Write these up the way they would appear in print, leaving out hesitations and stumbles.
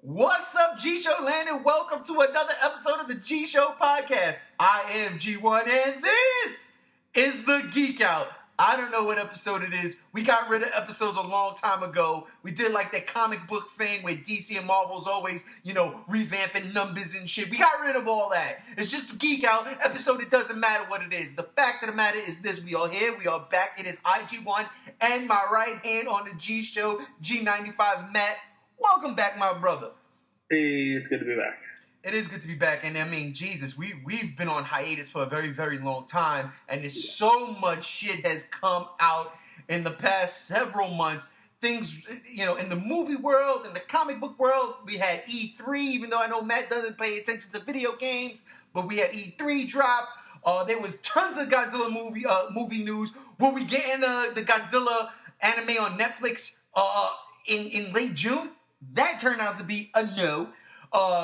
What's up, G-Show land, and welcome to another episode of the G-Show podcast. I am G1, and this is the Geek Out. I don't know what episode it is. We got rid of episodes a long time ago. We did like that comic book thing where DC and Marvel's always, revamping numbers and shit. We got rid of all that. It's just a Geek Out episode. It doesn't matter what it is. The fact of the matter is this. We are here. We are back. It is IG1 and my right hand on the G-Show, G95 Matt. Welcome back, my brother. Hey, it's good to be back. It is good to be back, and I mean, Jesus, we've been on hiatus for a very, very long time, and there's so much shit has come out in the past several months. Things, in the movie world, in the comic book world, we had E3, even though I know Matt doesn't pay attention to video games, but we had E3 drop. There was tons of Godzilla movie news. Will we get in the Godzilla anime on Netflix in late June? That turned out to be a no.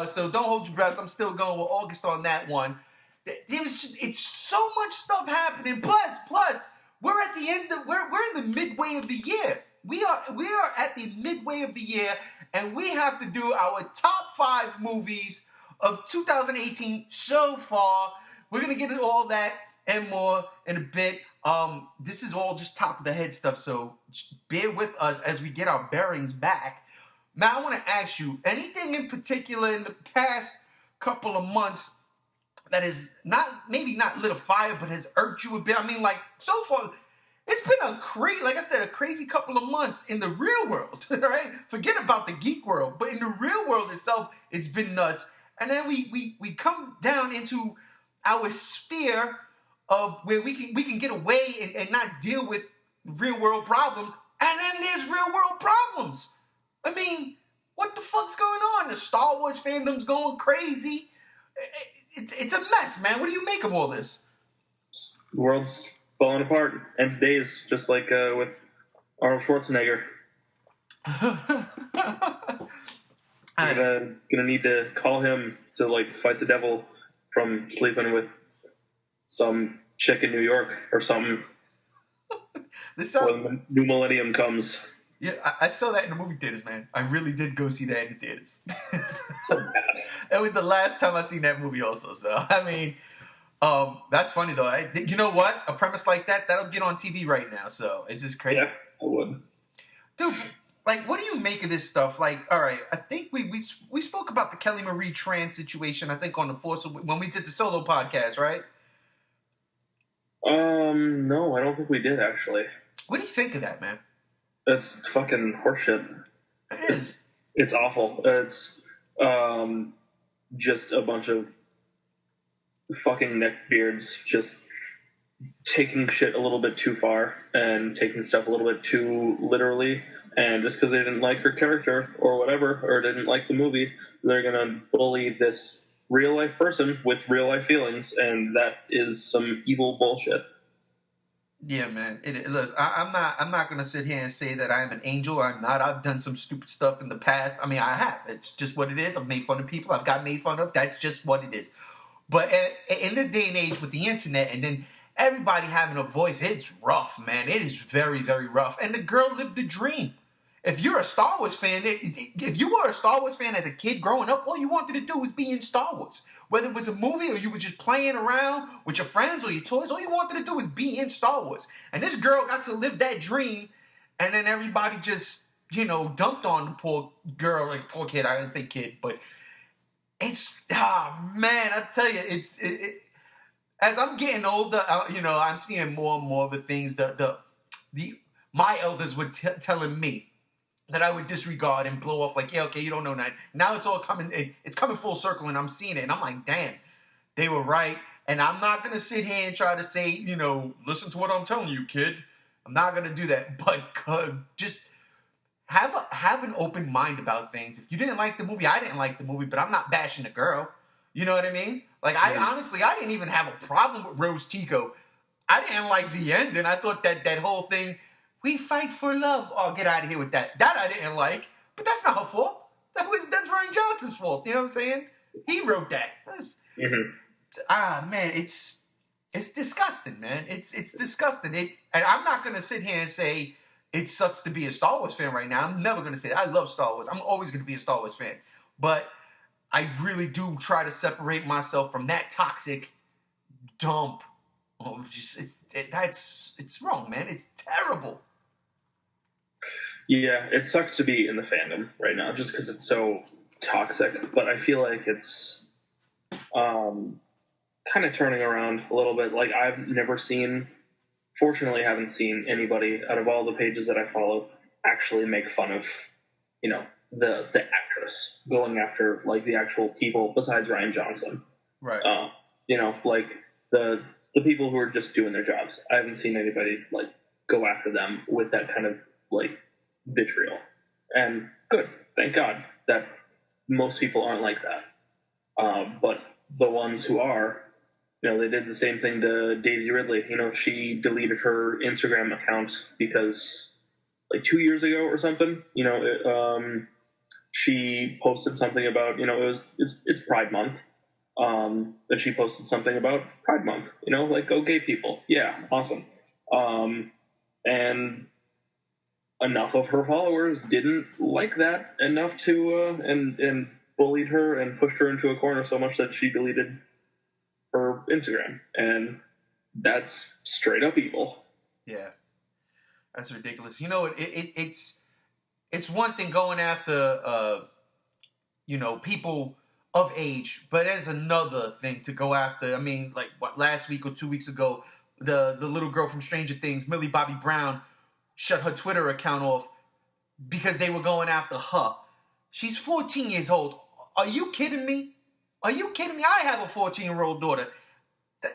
So don't hold your breath. I'm still going with August on that one. It's so much stuff happening. Plus, we're at the end. We're in the midway of the year. We are at the midway of the year, and we have to do our top 5 movies of 2018 so far. We're gonna get into all that and more in a bit. This is all just top of the head stuff, so bear with us as we get our bearings back. Now, I want to ask you, anything in particular in the past couple of months that is maybe not lit a fire, but has irked you a bit? I mean, like, so far, it's been a crazy couple of months in the real world, right? Forget about the geek world, but in the real world itself, it's been nuts. And then we come down into our sphere of where we can get away and not deal with real world problems. And then there's real world problems. I mean, what the fuck's going on? The Star Wars fandom's going crazy. It's a mess, man. What do you make of all this? The world's falling apart. End days, just like with Arnold Schwarzenegger. I'm gonna need to call him to fight the devil from sleeping with some chick in New York or something. When the new millennium comes. Yeah, I saw that in the movie theaters, man. I really did go see that in the theaters. It was the last time I seen that movie also. So, I mean, that's funny, though. You know what? A premise like that'll get on TV right now. So, it's just crazy. Yeah, I would. Dude, what do you make of this stuff? All right, I think we spoke about the Kelly Marie Tran situation, I think, on the Force when we did the solo podcast, right? No, I don't think we did, actually. What do you think of that, man? It's fucking horseshit. It is. It's awful. It's just a bunch of fucking neckbeards just taking shit a little bit too far and taking stuff a little bit too literally. And just because they didn't like her character or whatever, or didn't like the movie, they're gonna bully this real life person with real life feelings, and that is some evil bullshit. Yeah, man. Listen, I'm not gonna sit here and say that I'm an angel. I'm not. I've done some stupid stuff in the past. I mean, I have. It's just what it is. I've made fun of people. I've got made fun of. That's just what it is. But in this day and age with the internet, and then everybody having a voice, it's rough, man. It is very, very rough. And the girl lived the dream. If you're a Star Wars fan, if you were a Star Wars fan as a kid growing up, all you wanted to do was be in Star Wars. Whether it was a movie or you were just playing around with your friends or your toys, all you wanted to do was be in Star Wars. And this girl got to live that dream, and then everybody just, dumped on the poor girl, like poor kid. I didn't say kid, but it's, man, I tell you, as I'm getting older, I'm seeing more and more of the things that my elders were telling me that I would disregard and blow off like, yeah, okay, you don't know that. Now it's all coming, it's coming full circle, and I'm seeing it, and I'm like, damn, they were right. And I'm not going to sit here and try to say, listen to what I'm telling you, kid. I'm not going to do that. But just have an open mind about things. If you didn't like the movie, I didn't like the movie, but I'm not bashing the girl. You know what I mean? Honestly, I didn't even have a problem with Rose Tico. I didn't like the ending. I thought that whole thing, we fight for love. Oh, get out of here with that. That I didn't like. But that's not her fault. That's Rian Johnson's fault. You know what I'm saying? He wrote that. Man, it's disgusting, man. It's disgusting. And I'm not going to sit here and say it sucks to be a Star Wars fan right now. I'm never going to say that. I love Star Wars. I'm always going to be a Star Wars fan. but I really do try to separate myself from that toxic dump. It's wrong, man. It's terrible. Yeah, it sucks to be in the fandom right now just because it's so toxic. But I feel like it's kind of turning around a little bit. Like fortunately, haven't seen anybody out of all the pages that I follow actually make fun of, the actress going after like the actual people besides Ryan Johnson. Right. Like the people who are just doing their jobs. I haven't seen anybody like go after them with that kind of like vitriol. And good, thank God that most people aren't like that. But the ones who are, they did the same thing to Daisy Ridley. She deleted her Instagram account because like 2 years ago or something, she posted something about, it's Pride Month. That she posted something about Pride Month, like go gay people. Yeah, awesome. And enough of her followers didn't like that enough to, and bullied her and pushed her into a corner so much that she deleted her Instagram. And that's straight up evil. Yeah. That's ridiculous. It's one thing going after, people of age, but there's another thing to go after. I mean, like last week or 2 weeks ago, the little girl from Stranger Things, Millie Bobby Brown, shut her Twitter account off because they were going after her. She's 14 years old. Are you kidding me? I have a 14-year-old daughter.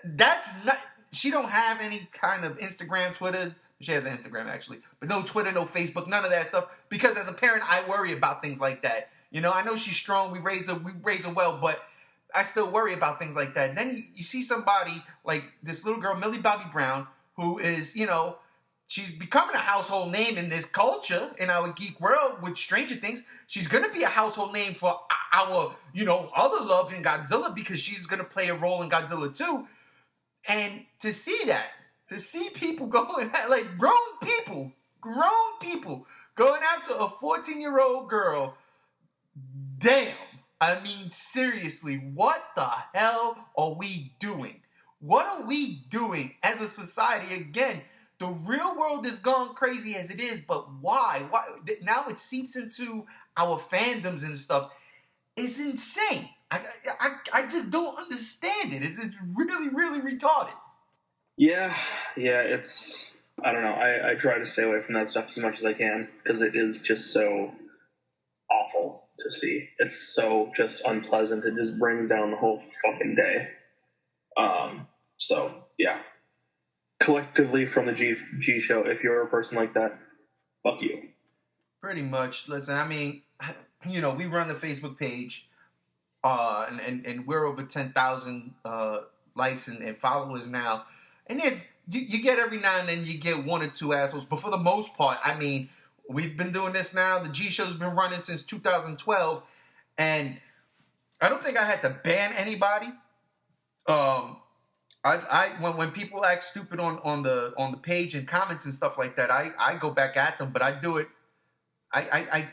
That's not. She don't have any kind of Instagram, Twitter. She has an Instagram actually, but no Twitter, no Facebook, none of that stuff. Because as a parent, I worry about things like that. I know she's strong. We raise her well, but I still worry about things like that. And then you see somebody like this little girl, Millie Bobby Brown, who is, she's becoming a household name in this culture, in our geek world with Stranger Things. She's going to be a household name for our, other love in Godzilla because she's going to play a role in Godzilla 2. And to see people going at, like grown people going after a 14-year-old girl, damn. I mean, seriously, what the hell are we doing? What are we doing as a society? Again, the real world is gone crazy as it is, but why? Why? Now it seeps into our fandoms and stuff. It's insane. I just don't understand it. It's really, really retarded. Yeah, it's, I don't know. I try to stay away from that stuff as much as I can because it is just so awful to see. It's so just unpleasant. It just brings down the whole fucking day. So, yeah. Collectively from the G show, if you're a person like that, fuck you. Pretty much. Listen, I mean, we run the Facebook page. And we're over 10,000 likes and followers now. And there's you get every now and then you get one or two assholes, but for the most part, I mean, we've been doing this now. The G Show's been running since 2012, and I don't think I had to ban anybody. When people act stupid on the page and comments and stuff like that, I go back at them, but I do it. I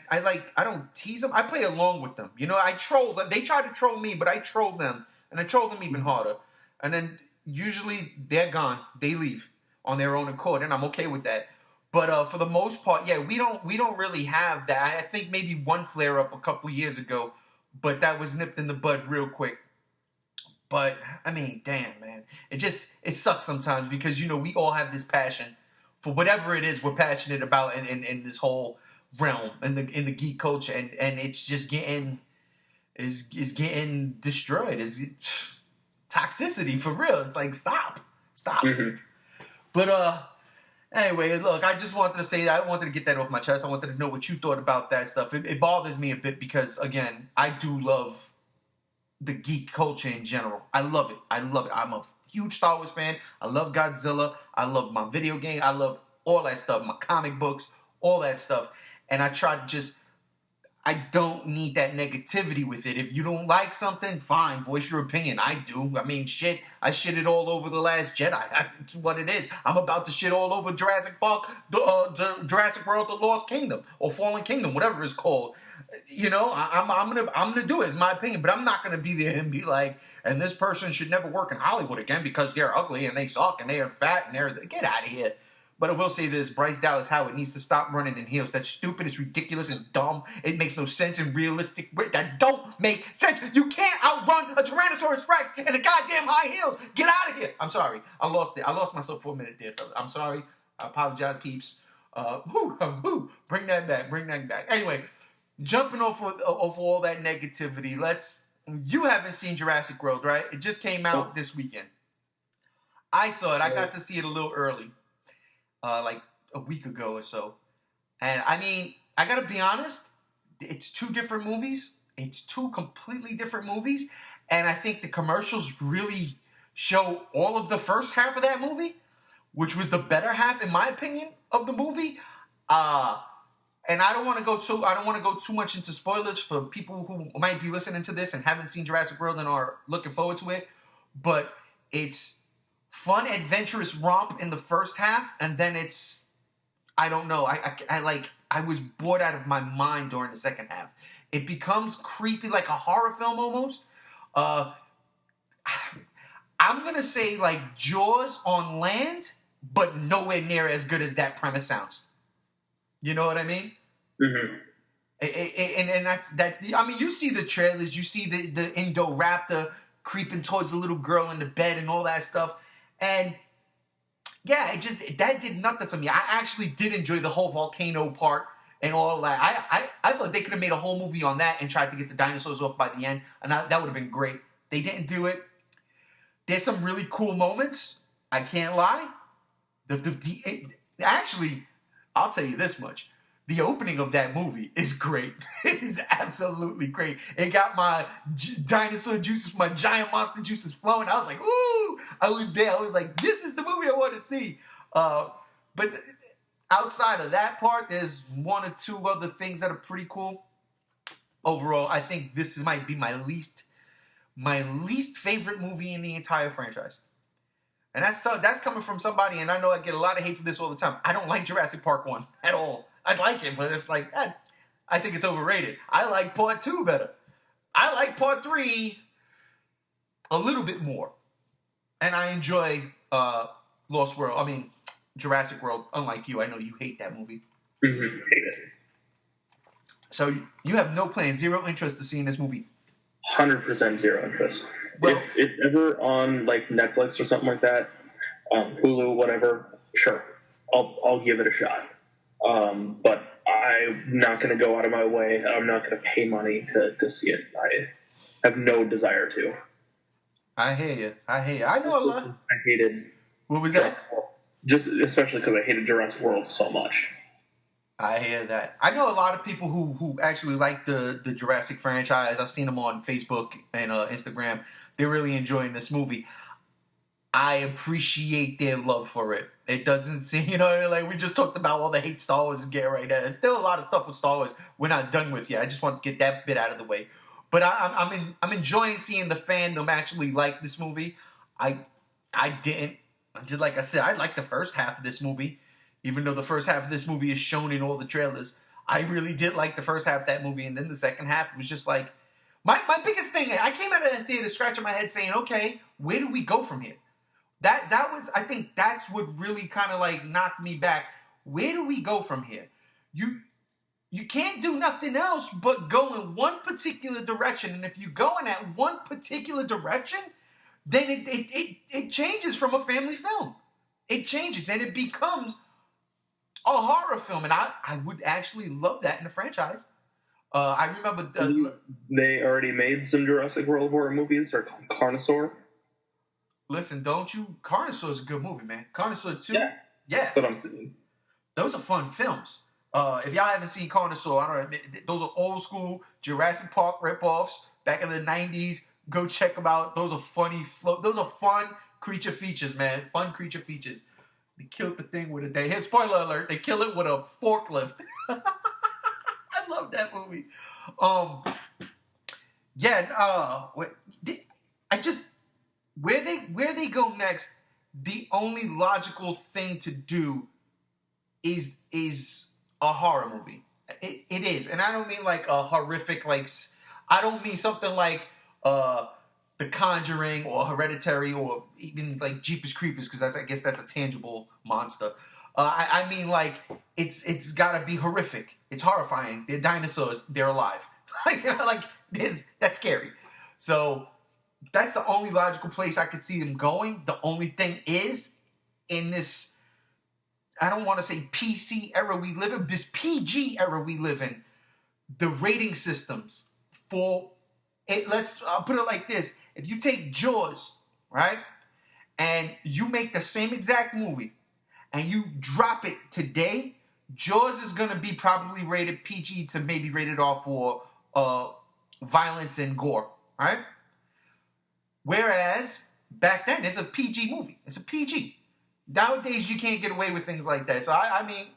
don't tease them. I play along with them. I troll them. They try to troll me, but I troll them, and I troll them even harder. And then usually they're gone. They leave on their own accord, and I'm okay with that. But for the most part, yeah, we don't really have that. I think maybe one flare up a couple years ago, but that was nipped in the bud real quick. But I mean, damn, man, it sucks sometimes because we all have this passion for whatever it is we're passionate about in this whole realm in the geek culture, and it's just getting destroyed. Is toxicity for real? It's like stop. Mm-hmm. But anyway, look, I just wanted to say that. I wanted to get that off my chest. I wanted to know what you thought about that stuff. It bothers me a bit because again, I do love the geek culture in general. I love it. I'm a huge Star Wars fan. I love Godzilla. I love my video game. I love all that stuff. My comic books, all that stuff. And I try to I don't need that negativity with it. If you don't like something, fine, voice your opinion. I do. I mean, shit, I shitted all over The Last Jedi. That's what it is. I'm about to shit all over Jurassic Park, the Jurassic World, The Lost Kingdom, or Fallen Kingdom, whatever it's called. You know, I'm gonna do it. It's my opinion, but I'm not gonna be there and be like, and this person should never work in Hollywood again because they're ugly and they suck and they're fat and they're get out of here. But I will say this, Bryce Dallas Howard needs to stop running in heels. That's stupid, it's ridiculous, it's dumb, it makes no sense in realistic way. That don't make sense. You can't outrun a Tyrannosaurus Rex in a goddamn high heels. Get out of here. I'm sorry. I lost it. I lost myself for a minute there, fella. I'm sorry. I apologize, peeps. Bring that back. Bring that back. Anyway, jumping off of all that negativity, you haven't seen Jurassic World, right? It just came out this weekend. I saw it. I got to see it a little early. Like a week ago or so. And I mean, I gotta be honest, it's two different movies. It's two completely different movies. And I think the commercials really show all of the first half of that movie, which was the better half, in my opinion, of the movie. And I don't want to go too much into spoilers for people who might be listening to this and haven't seen Jurassic World and are looking forward to it. But it's fun, adventurous romp in the first half, and then it's, I don't know, I was bored out of my mind during the second half. It becomes creepy, like a horror film almost. I'm gonna say like Jaws on land, but nowhere near as good as that premise sounds. You know what I mean? Mm-hmm. And that's that. I mean, you see the trailers, you see the Indoraptor creeping towards the little girl in the bed and all that stuff. And yeah, that did nothing for me. I actually did enjoy the whole volcano part and all that. I thought they could have made a whole movie on that and tried to get the dinosaurs off by the end, and that would have been great. They didn't do it. There's some really cool moments. I can't lie. Actually, I'll tell you this much. The opening of that movie is great. It is absolutely great. It got my dinosaur juices, my giant monster juices flowing. I was like, ooh! I was there. I was like, this is the movie I want to see. But outside of that part, there's one or two other things that are pretty cool. Overall, I think this might be my least favorite movie in the entire franchise. And that's coming from somebody, and I know I get a lot of hate for this all the time. I don't like Jurassic Park 1 at all. I like it, but it's like, I think it's overrated. I like Part 2 better. I like Part 3 a little bit more. And I enjoy Jurassic World, unlike you. I know you hate that movie. Mm-hmm. Hate it. So you have no plan, zero interest in seeing this movie? 100% zero interest. Well, if it's ever on like Netflix or something like that, Hulu, whatever, sure, I'll give it a shot. But I'm not going to go out of my way. I'm not going to pay money to see it. I have no desire to. I hear you. I know a lot. I hated. What was that? Just especially because I hated Jurassic World so much. I hear that. I know a lot of people who actually like the Jurassic franchise. I've seen them on Facebook and Instagram. They're really enjoying this movie. I appreciate their love for it. It doesn't seem, like we just talked about all the hate Star Wars is getting right now. There's still a lot of stuff with Star Wars we're not done with yet. I just want to get that bit out of the way. But I'm enjoying seeing the fandom actually like this movie. I didn't. Just like I said, I like the first half of this movie. Even though the first half of this movie is shown in all the trailers, I really did like the first half of that movie. And then the second half was just like, my biggest thing, I came out of that theater scratching my head saying, okay, where do we go from here? That was, I think that's what really kind of like knocked me back. Where do we go from here? You can't do nothing else but go in one particular direction. And if you go in that one particular direction, then it changes from a family film. It changes and it becomes a horror film. And I would actually love that in the franchise. I remember... they already made some Jurassic World horror movies. They're called Carnosaur. Listen, don't you... Carnosaur is a good movie, man. Carnosaur 2? Yeah. That's what I'm saying. Those are fun films. If y'all haven't seen Carnosaur, I don't know, those are old school Jurassic Park ripoffs back in the 90s. Go check them out. Those are funny. Those are fun creature features, man. Fun creature features. They killed the thing with a day. Here's spoiler alert. They kill it with a forklift. I love that movie. Yeah. I just where they go next. The only logical thing to do is a horror movie. It is, and I don't mean like a horrific I don't mean something like The Conjuring or Hereditary or even like Jeepers Creepers, because I guess that's a tangible monster. I mean like it's gotta be horrific. It's horrifying. They're dinosaurs. They're alive. That's scary. So that's the only logical place I could see them going. The only thing is, in this, I don't want to say PC era we live in, this PG era we live in, the rating systems for it. I'll put it like this: if you take Jaws, right, and you make the same exact movie, and you drop it today, Jaws is gonna be probably rated PG to maybe rated R for violence and gore, right? Whereas back then, it's a PG movie. It's a PG. Nowadays, you can't get away with things like that. So, I mean,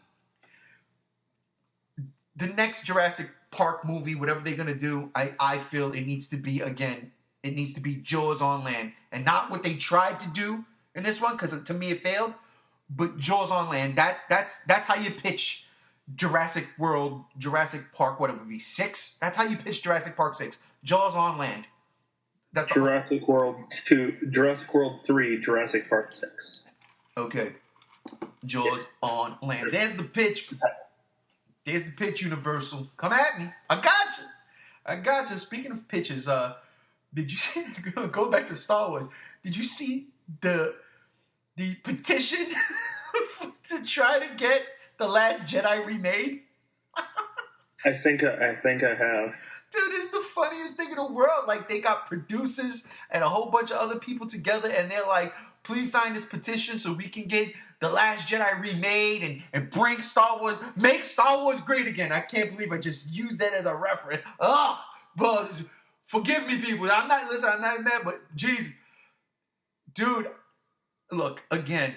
the next Jurassic Park movie, whatever they're going to do, I feel it needs to be, again, it needs to be Jaws on land. And not what they tried to do in this one, because to me it failed, but Jaws on land. That's how you pitch Jurassic World, Jurassic Park, what it would be, 6? That's how you pitch Jurassic Park 6. Jaws on land. That's Jurassic World 2, Jurassic World 3, Jurassic Park 6. Okay. Jaws on land. There's the pitch. There's the pitch, Universal. Come at me. I got you. Speaking of pitches, did you see, go back to Star Wars, did you see the petition to try to get The Last Jedi remade? I think I have. Dude, it's the funniest thing in the world. Like, they got producers and a whole bunch of other people together, and they're like, please sign this petition so we can get The Last Jedi remade and bring Star Wars, make Star Wars great again. I can't believe I just used that as a reference. But forgive me, people. I'm not mad, but jeez. Dude, look, again,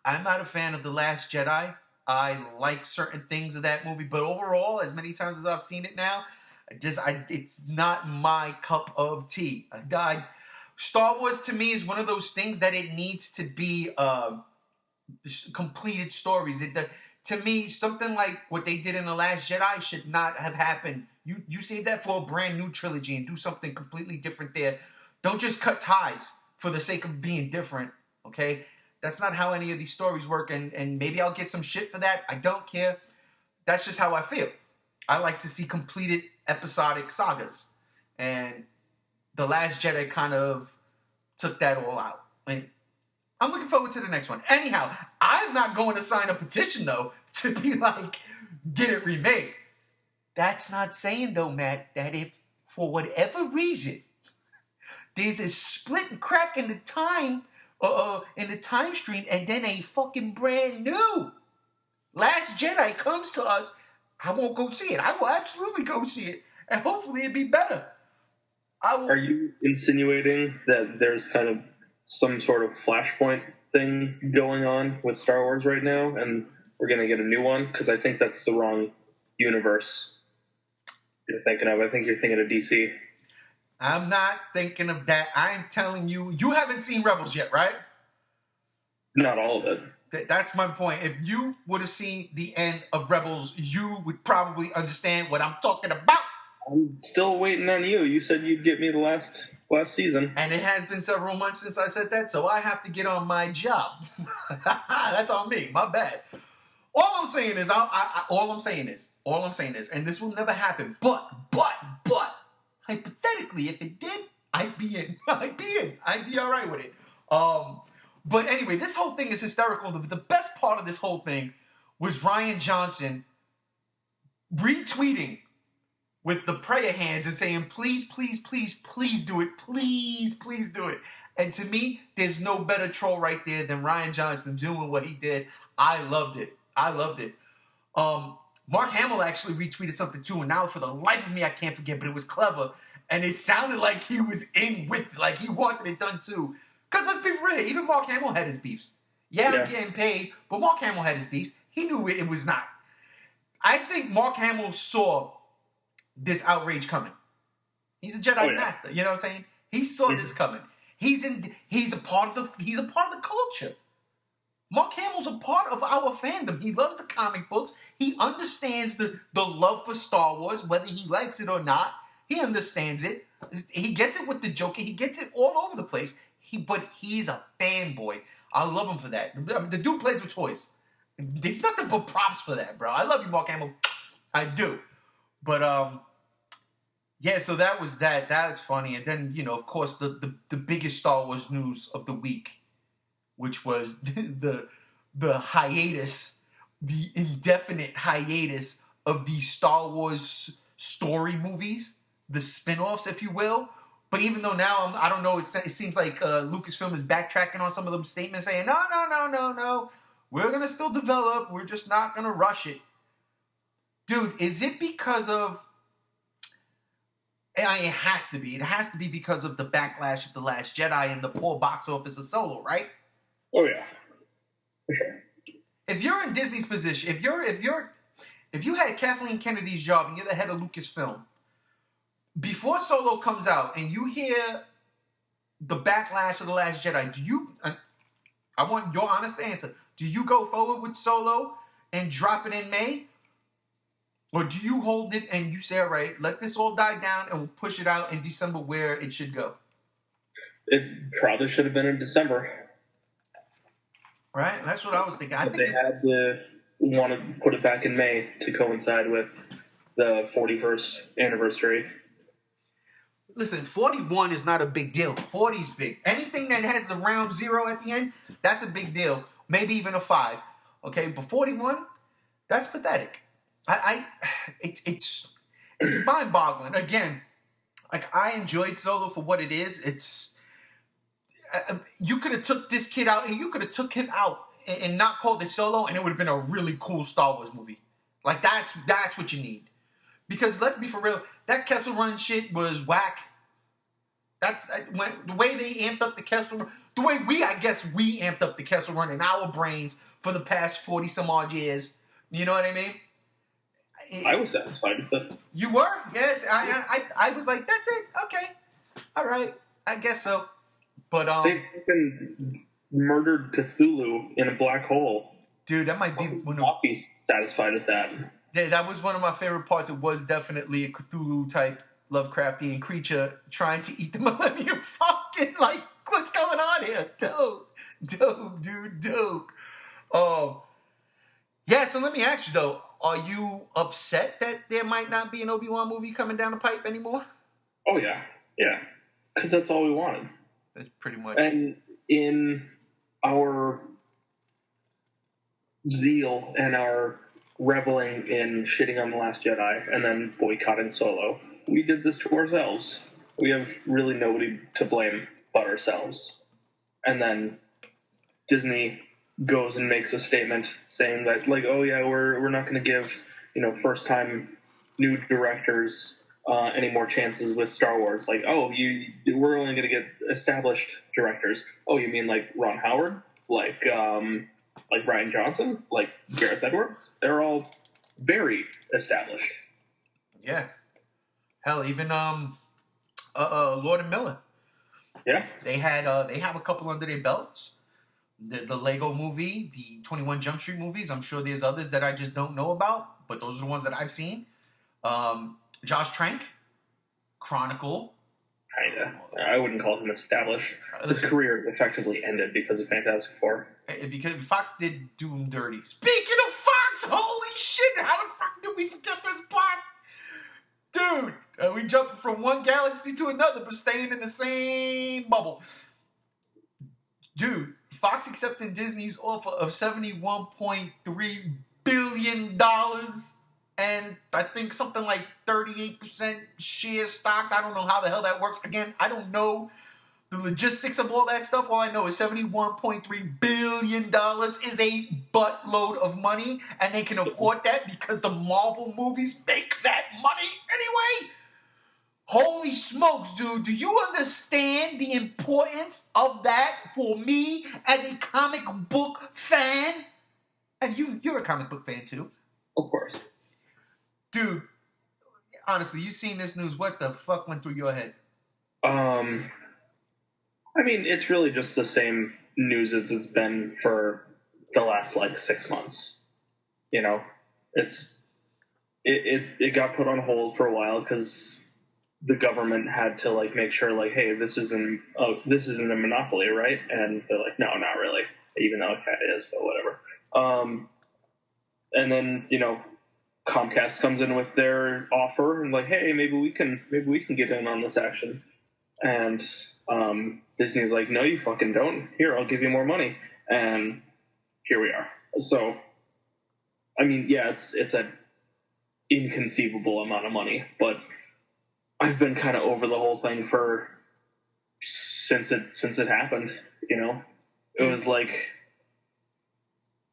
I'm not a fan of The Last Jedi. I like certain things of that movie, but overall, as many times as I've seen it now, it's not my cup of tea. Star Wars to me is one of those things that it needs to be completed stories. To me, something like what they did in The Last Jedi should not have happened. You save that for a brand new trilogy and do something completely different there. Don't just cut ties for the sake of being different, okay? That's not how any of these stories work, and maybe I'll get some shit for that. I don't care. That's just how I feel. I like to see completed episodic sagas. And The Last Jedi kind of took that all out. And I'm looking forward to the next one. Anyhow, I'm not going to sign a petition, though, to be like, get it remade. That's not saying, though, Matt, that if, for whatever reason, there's a split and crack in the time stream, and then a fucking brand new Last Jedi comes to us, I won't go see it. I will absolutely go see it, and hopefully it'll be better. Are you insinuating that there's kind of some sort of Flashpoint thing going on with Star Wars right now, and we're going to get a new one? Because I think that's the wrong universe you're thinking of. I think you're thinking of DC. I'm not thinking of that. I'm telling you, you haven't seen Rebels yet, right? Not all of it. That's my point. If you would have seen the end of Rebels, you would probably understand what I'm talking about. I'm still waiting on you. You said you'd get me the last season. And it has been several months since I said that, so I have to get on my job. That's on me. My bad. All I'm saying is, all I'm saying is, and this will never happen, but, hypothetically, if it did, I'd be in. I'd be all right with it. But anyway, this whole thing is hysterical. The best part of this whole thing was Rian Johnson retweeting with the prayer hands and saying, please, please, please, please do it. Please, please do it. And to me, there's no better troll right there than Rian Johnson doing what he did. I loved it. Mark Hamill actually retweeted something too, and now for the life of me, I can't forget, but it was clever. And it sounded like he was in with it, like he wanted it done too. Because let's be real, even Mark Hamill had his beefs. Yeah, I'm getting paid, but Mark Hamill had his beefs. He knew it was not. I think Mark Hamill saw this outrage coming. He's a Jedi master. You know what I'm saying? He saw this coming. He's a part of the culture. Mark Hamill's a part of our fandom. He loves the comic books. He understands the love for Star Wars, whether he likes it or not. He understands it. He gets it with the Joker. He gets it all over the place. But he's a fanboy. I love him for that. I mean, the dude plays with toys. There's nothing but props for that, bro. I love you, Mark Hamill. I do. But yeah, so that was that. That was funny. And then, of course, the biggest Star Wars news of the week, which was the hiatus, the indefinite hiatus of the Star Wars story movies, the spin-offs, if you will. But even though now, I don't know, it seems like Lucasfilm is backtracking on some of them statements, saying, no. We're going to still develop. We're just not going to rush it. Dude, is it because of... it has to be. It has to be because of the backlash of The Last Jedi and the poor box office of Solo, right? Oh, yeah. For sure. If you're in Disney's position, if you had Kathleen Kennedy's job and you're the head of Lucasfilm, before Solo comes out and you hear the backlash of The Last Jedi, do you... I want your honest answer. Do you go forward with Solo and drop it in May? Or do you hold it and you say, all right, let this all die down and we'll push it out in December where it should go? It probably should have been in December. Right? That's what I was thinking. They had to want to put it back in May to coincide with the 41st anniversary. Listen, 41 is not a big deal. 40 is big. Anything that has the round 0 at the end, that's a big deal. Maybe even a 5. Okay, but 41, that's pathetic. It's mind-boggling. Again, like, I enjoyed Solo for what it is. It's you could have took this kid out and you could have took him out and not called it Solo, and it would have been a really cool Star Wars movie. Like, that's what you need. Because let's be for real, that Kessel Run shit was whack. The way they amped up the Kessel Run, the way we amped up the Kessel Run in our brains for the past 40 some odd years. You know what I mean? I was satisfied with it. You were? Yes. I was like, that's it. Okay. All right. I guess so. But they fucking murdered Cthulhu in a black hole. Dude, that might be one of be satisfied with that. Yeah, that was one of my favorite parts. It was definitely a Cthulhu type Lovecraftian creature trying to eat the Millennium Falcon. Like, what's going on here? Dope, dude, dope. Yeah, so let me ask you though, are you upset that there might not be an Obi-Wan movie coming down the pipe anymore? Oh yeah, because that's all we wanted. That's pretty much. And in our zeal and our reveling in shitting on The Last Jedi and then boycotting Solo, we did this to ourselves. We have really nobody to blame but ourselves. And then Disney goes and makes a statement saying that, like, oh yeah, we're not going to give, first time new directors any more chances with Star Wars. Like, oh, we're only going to get established directors. Oh, you mean like Ron Howard, like Rian Johnson, like Gareth Edwards? They're all very established. Yeah. Hell, even Lord and Miller. Yeah. They have a couple under their belts. The Lego movie, the 21 Jump Street movies. I'm sure there's others that I just don't know about, but those are the ones that I've seen. Josh Trank, Chronicle. Kinda. I wouldn't call him established. His career effectively ended because of Fantastic Four. Because Fox did do him dirty. Speaking of Fox, holy shit! How the fuck did we forget this part? Dude, we jumping from one galaxy to another, but staying in the same bubble. Dude, Fox accepting Disney's offer of $71.3 billion and I think something like 38% share stocks. I don't know how the hell that works. Again, I don't know the logistics of all that stuff. All I know is $71.3 billion is a buttload of money, and they can afford that because the Marvel movies make that money anyway. Holy smokes, dude. Do you understand the importance of that for me as a comic book fan? And you're a comic book fan too. Of course. Dude, honestly, you seen this news? What the fuck went through your head? I mean, it's really just the same news as it's been for the last like 6 months. You know, it got put on hold for a while because the government had to like make sure like, hey, this isn't a monopoly, right? And they're like, no, not really, even though it kind of is, but whatever. And then Comcast comes in with their offer and like, hey, maybe we can get in on this action. And Disney's like, no, you fucking don't. Here, I'll give you more money. And here we are. So, I mean, yeah, it's an inconceivable amount of money, but I've been kind of over the whole thing since it happened. It was like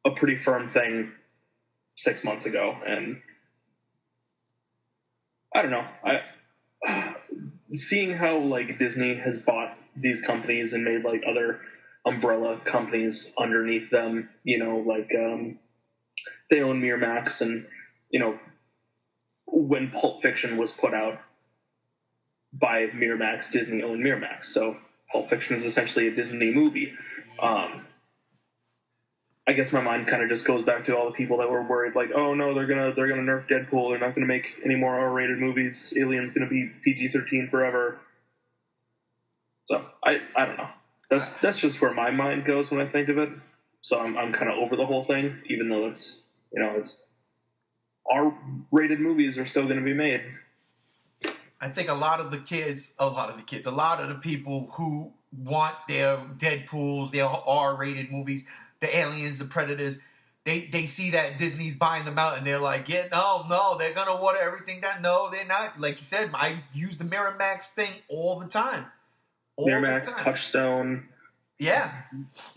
a pretty firm thing 6 months ago, and I don't know. Seeing how like Disney has bought these companies and made like other umbrella companies underneath them, like they own Miramax, and when Pulp Fiction was put out by Miramax, Disney owned Miramax, so Pulp Fiction is essentially a Disney movie. I guess my mind kind of just goes back to all the people that were worried, like, oh no, they're gonna nerf Deadpool. They're not gonna make any more R-rated movies. Alien's gonna be PG-13 forever. So I don't know. That's just where my mind goes when I think of it. So I'm kind of over the whole thing, even though it's R-rated movies are still gonna be made. I think a lot of the people who want their Deadpools, their R-rated movies, the Aliens, the Predators, they see that Disney's buying them out, and they're like, yeah, no, they're gonna water everything down. No, they're not. Like you said, I use the Miramax thing all the time. Miramax, Touchstone. Yeah.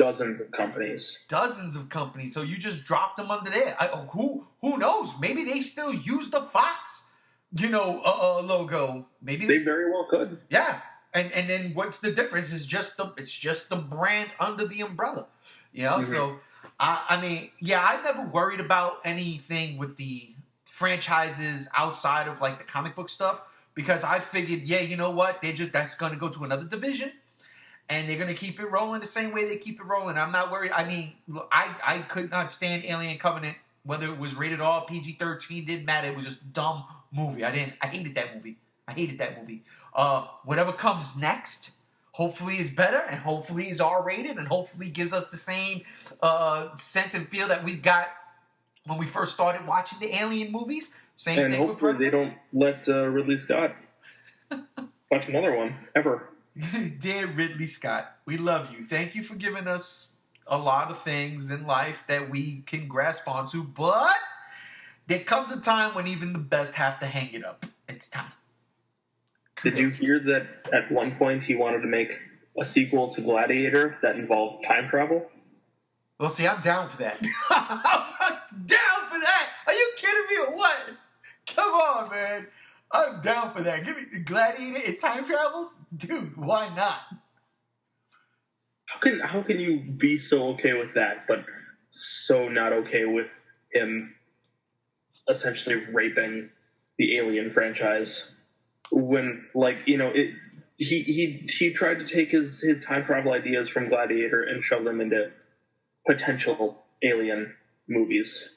Dozens of companies. So you just dropped them under there. Who knows? Maybe they still use the Fox, logo. Maybe they very well could. Yeah. And then what's the difference? It's just the brand under the umbrella. Mm-hmm. So I mean, yeah, I never worried about anything with the franchises outside of like the comic book stuff, because I figured, yeah, you know what? That's gonna go to another division, and they're gonna keep it rolling the same way they keep it rolling. I'm not worried. I mean, I could not stand Alien Covenant, whether it was rated R, PG-13, didn't matter. It was just a dumb movie. I hated that movie. Whatever comes next, hopefully is better, and hopefully is R-rated, and hopefully gives us the same sense and feel that we've got when we first started watching the Alien movies. Same and thing hopefully with they don't let Ridley Scott watch another one, ever. Dear Ridley Scott, we love you. Thank you for giving us a lot of things in life that we can grasp onto, but there comes a time when even the best have to hang it up. It's time. Did you hear that at one point he wanted to make a sequel to Gladiator that involved time travel? Well, see, I'm down for that. I'm down for that. Are you kidding me or what? Come on, man. I'm down for that. Give me Gladiator and time travels? Dude, why not? How can you be so okay with that, but so not okay with him essentially raping the Alien franchise? When, like, he tried to take his time travel ideas from Gladiator and shove them into potential Alien movies.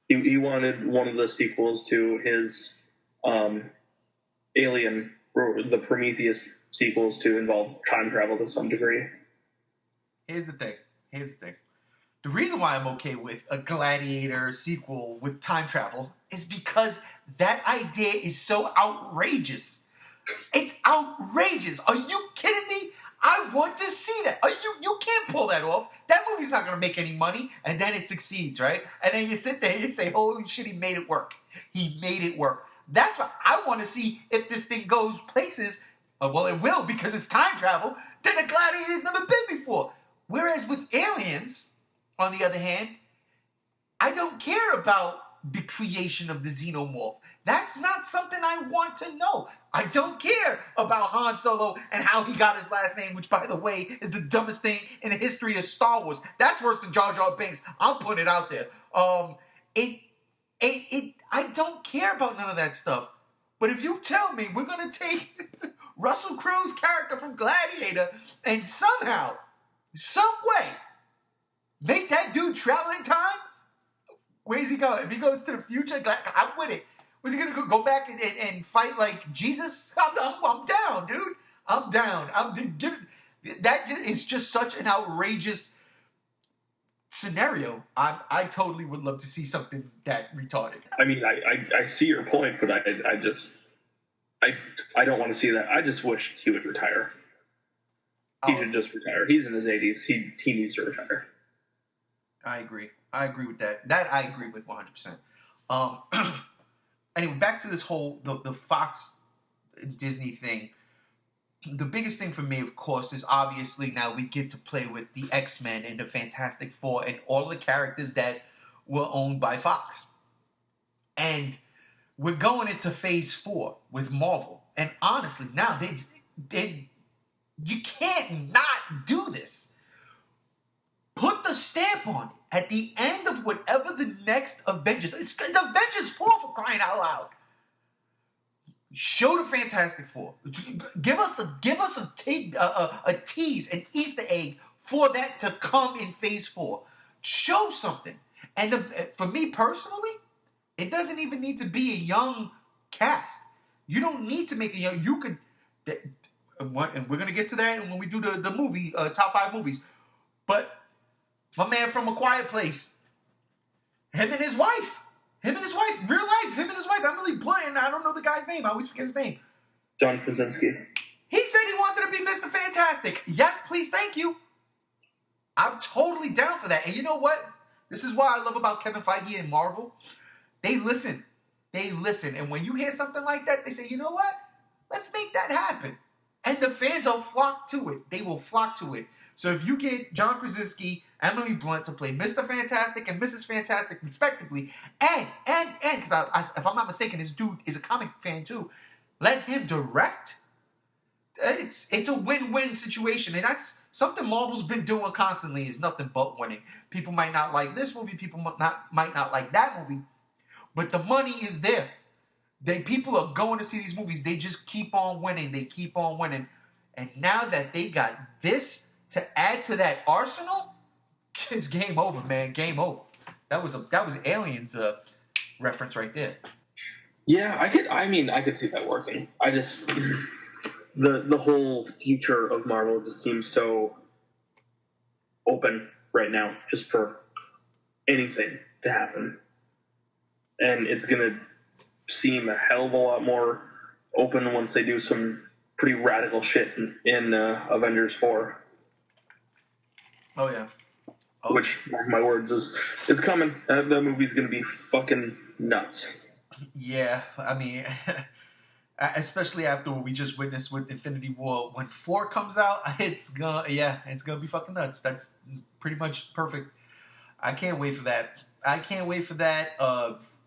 He wanted one of the sequels to his Alien, or the Prometheus sequels, to involve time travel to some degree. Here's the thing. The reason why I'm okay with a Gladiator sequel with time travel is because that idea is so outrageous. It's outrageous. Are you kidding me? I want to see that. You can't pull that off. That movie's not going to make any money, and then it succeeds, right? And then you sit there and you say, holy shit, he made it work. He made it work. That's what I want to see. If this thing goes places, well, it will, because it's time travel, then a Gladiator's never been before. Whereas with Aliens, on the other hand, I don't care about the creation of the xenomorph. That's not something I want to know. I don't care about Han Solo and how he got his last name, which, by the way, is the dumbest thing in the history of Star Wars. That's worse than Jar Jar Binks. I'll put it out there. I don't care about none of that stuff. But if you tell me we're gonna take Russell Crowe's character from Gladiator and somehow, some way, make that dude travel in time, where's he going? If he goes to the future, I'm with it. Was he gonna go back and fight like Jesus? I'm down, dude. I'm down. It's just such an outrageous scenario. I totally would love to see something that retarded. I mean, I see your point, but I don't want to see that. I just wish he would retire. He should just retire. He's in his 80s. He needs to retire. I agree with that. That I agree with 100%. Anyway, back to this whole the Fox Disney thing. The biggest thing for me, of course, is obviously now we get to play with the X-Men and the Fantastic Four and all the characters that were owned by Fox. And we're going into Phase 4 with Marvel. And honestly, now you can't not do this. Put the stamp on it at the end of whatever the next Avengers. It's Avengers 4 for crying out loud. Show the Fantastic Four. Give us a tease, an Easter egg for that to come in Phase 4. Show something. And for me personally, it doesn't even need to be a young cast. You don't need to make a young. You could, and we're gonna get to that when we do the movie top 5 movies. But my man from A Quiet Place, him and his wife, real life, him and his wife, Emily Blunt, and I don't know the guy's name. I always forget his name. John Krasinski. He said he wanted to be Mr. Fantastic. Yes, please, thank you. I'm totally down for that. And you know what? This is what I love about Kevin Feige and Marvel. They listen. And when you hear something like that, they say, you know what? Let's make that happen. And the fans will flock to it. They will flock to it. So if you get John Krasinski, Emily Blunt to play Mr. Fantastic and Mrs. Fantastic respectively, and because if I'm not mistaken, this dude is a comic fan too, let him direct. It's a win-win situation, and that's something Marvel's been doing constantly. Is nothing but winning. People might not like this movie, people might not like that movie, but the money is there. People are going to see these movies. They just keep on winning. They keep on winning, and now that they got this to add to that arsenal, it's game over, man. Game over. That was Aliens reference right there. Yeah, I could see that working. I just the whole future of Marvel just seems so open right now, just for anything to happen, and it's gonna seem a hell of a lot more open once they do some pretty radical shit in Avengers 4. Oh yeah. Which, my words, is coming. That movie's gonna be fucking nuts. Yeah, I mean, especially after what we just witnessed with Infinity War. When 4 comes out, it's gonna be fucking nuts. That's pretty much perfect. I can't wait for that.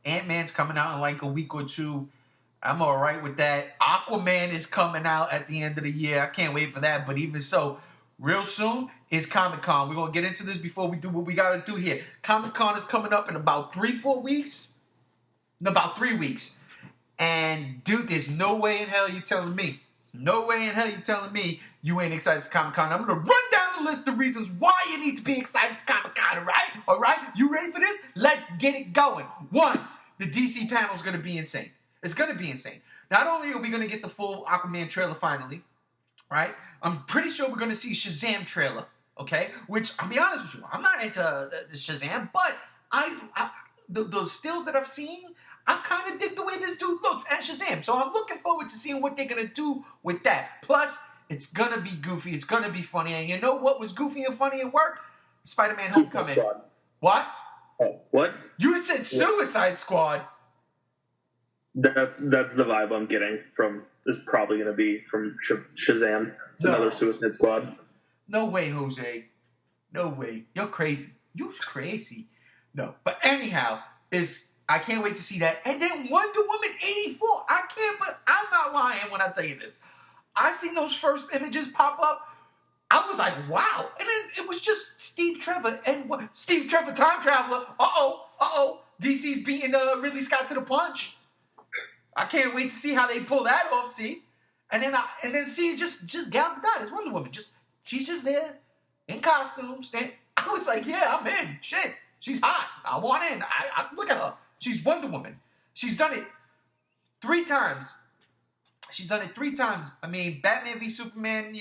Ant-Man's coming out in like a week or two. I'm all right with that. Aquaman is coming out at the end of the year. I can't wait for that. But even so, real soon is Comic-Con. We're going to get into this before we do what we got to do here. Comic-Con is coming up in about 3-4 weeks. In about 3 weeks. And, dude, there's no way in hell you're telling me. No way in hell you're telling me you ain't excited for Comic-Con. I'm going to run down the list of reasons why you need to be excited for Comic-Con, all right? All right? You ready for this? Let's get it going. 1, the DC panel is going to be insane. It's going to be insane. Not only are we going to get the full Aquaman trailer finally, right? I'm pretty sure we're going to see Shazam trailer, okay? Which, I'll be honest with you, I'm not into Shazam, but the stills that I've seen, I kind of dig the way this dude looks as Shazam. So I'm looking forward to seeing what they're going to do with that. Plus, it's going to be goofy. It's going to be funny. And you know what was goofy and funny and worked? Spider-Man Homecoming. What? Oh, what? You said Suicide Squad. That's the vibe I'm getting from. Is probably going to be from Shazam. It's another Suicide Squad. No way, Jose. No way. You're crazy. You're crazy. No. But anyhow, I can't wait to see that. And then Wonder Woman 84. I'm not lying when I tell you this. I seen those first images pop up. I was like, wow. And then it was just Steve Trevor. And Steve Trevor, time traveler. Uh-oh. DC's beating Ridley Scott to the punch. I can't wait to see how they pull that off. See, and then see just Gal Gadot as Wonder Woman. She's just there in costumes. And I was like, yeah, I'm in. Shit, she's hot. I want in. I look at her. She's Wonder Woman. She's done it 3 times. I mean, Batman v Superman,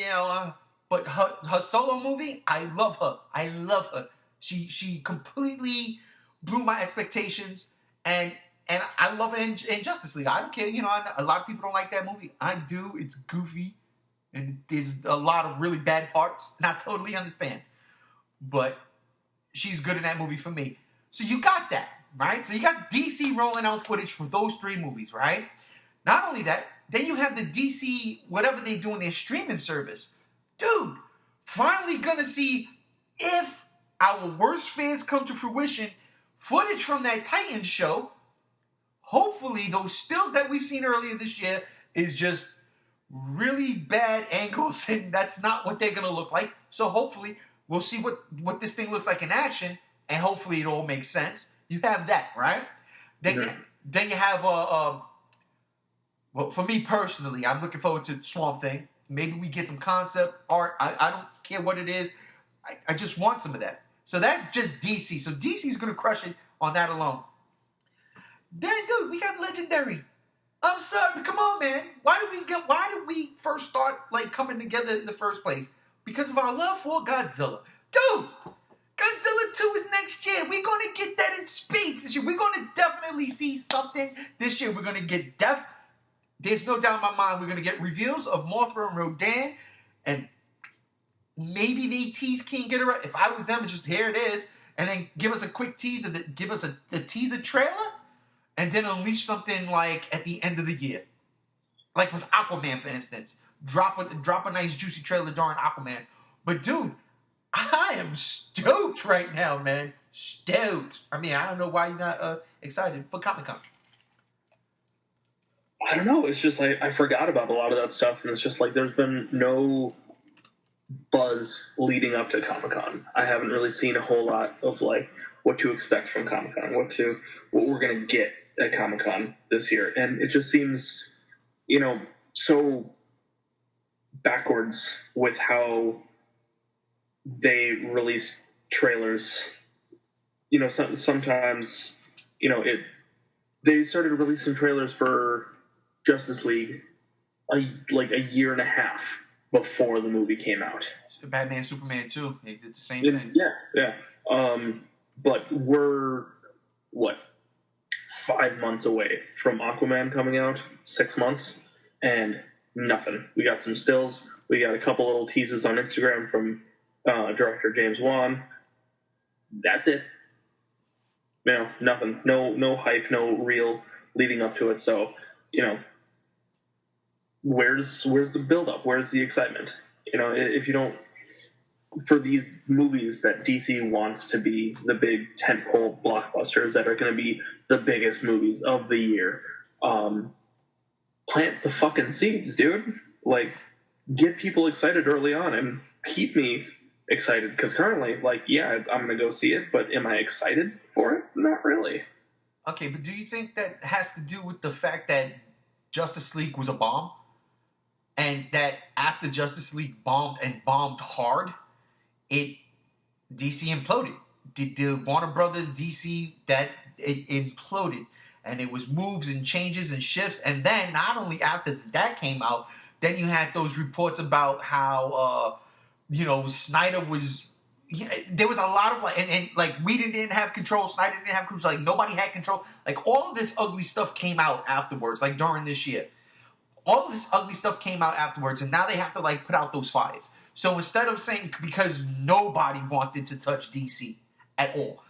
but her solo movie, I love her. She completely blew my expectations, and I love her in Justice League. I don't care, a lot of people don't like that movie. I do. It's goofy, and there's a lot of really bad parts, and I totally understand. But she's good in that movie for me. So you got that, right? So you got DC rolling out footage for those 3 movies, right? Not only that, then you have the DC, whatever they do in their streaming service. Dude, finally gonna see, if our worst fears come to fruition, footage from that Titans show. Hopefully, those stills that we've seen earlier this year is just really bad angles, and that's not what they're gonna look like. So hopefully, we'll see what this thing looks like in action, and hopefully it all makes sense. You have that, right? Then you have well, for me personally, I'm looking forward to Swamp Thing. Maybe we get some concept art. I don't care what it is. I just want some of that. So that's just DC. So DC's going to crush it on that alone. Then, dude, we got Legendary. I'm sorry, come on, man. Why did we first start coming together in the first place? Because of our love for Godzilla. Dude, Godzilla 2 is next year. We're going to get that in spades this year. We're going to definitely see something this year. We're going to get There's no doubt in my mind we're going to get reveals of Mothra and Rodan, and maybe they tease King Ghidorah. If I was them, just here it is, and then give us a quick teaser, give us a teaser trailer, and then unleash something at the end of the year. Like with Aquaman, for instance. Drop a nice juicy trailer during Aquaman. But dude, I am stoked right now, man. Stoked. I mean, I don't know why you're not excited for Comic-Con. I don't know. It's just I forgot about a lot of that stuff, and it's just there's been no buzz leading up to Comic-Con. I haven't really seen a whole lot of what to expect from Comic-Con, what we're gonna get at Comic-Con this year, and it just seems, so backwards with how they release trailers. Sometimes, they started releasing trailers for Justice League a year and a half before the movie came out. Batman, Superman 2, they did the same thing. Yeah. But we're 5 months away from Aquaman coming out, 6 months, and nothing. We got some stills. We got a couple little teases on Instagram from director James Wan. That's it. Nothing. No hype, no real leading up to it. So, where's the build-up? Where's the excitement? If you don't, for these movies that DC wants to be the big tentpole blockbusters that are going to be the biggest movies of the year, plant the fucking seeds, dude. Get people excited early on and keep me excited. Because currently, I'm going to go see it, but am I excited for it? Not really. Okay, but do you think that has to do with the fact that Justice League was a bomb? And that after Justice League bombed hard, DC imploded. The Warner Brothers DC, that it imploded. And it was moves and changes and shifts. And then not only after that came out, then you had those reports about how, Snyder was... there was a lot of Whedon didn't have control, Snyder didn't have control, nobody had control. All of this ugly stuff came out afterwards, during this year. All of this ugly stuff came out afterwards, and now they have to put out those fires. So instead of saying, because nobody wanted to touch DC at all,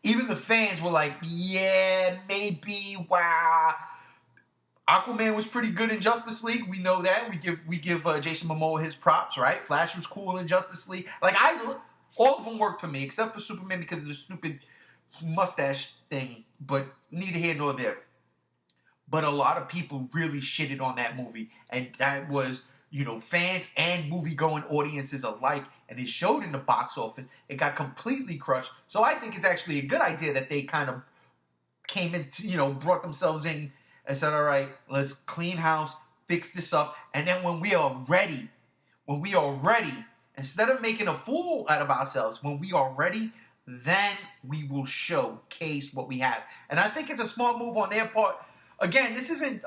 even the fans were yeah, maybe, wow. Aquaman was pretty good in Justice League. We know that. We give Jason Momoa his props, right? Flash was cool in Justice League. All of them worked for me, except for Superman because of the stupid mustache thing. But neither here nor there. But a lot of people really shitted on that movie, and that was fans and movie-going audiences alike, and it showed in the box office. It got completely crushed. So I think it's actually a good idea that they kind of came into, brought themselves in and said, all right, let's clean house, fix this up, and then when we are ready, instead of making a fool out of ourselves, when we are ready, then we will showcase what we have. And I think it's a smart move on their part. Again, this isn't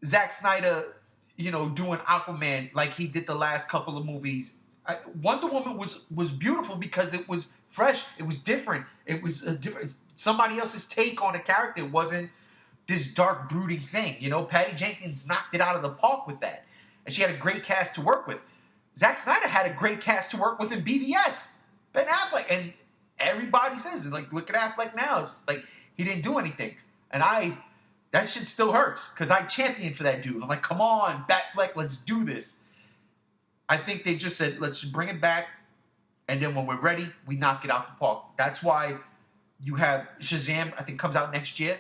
Zack Snyder, doing Aquaman like he did the last couple of movies. Wonder Woman was beautiful because it was fresh. It was different. It was a different, somebody else's take on a character. It wasn't this dark, brooding thing. Patty Jenkins knocked it out of the park with that. And she had a great cast to work with. Zack Snyder had a great cast to work with in BVS. Ben Affleck. And everybody says, like, look at Affleck now. It's like, he didn't do anything. And that shit still hurts. Because I championed for that dude. I'm like, come on, Batfleck, let's do this. I think they just said, let's bring it back. And then when we're ready, we knock it out the park. That's why you have Shazam, I think, comes out next year.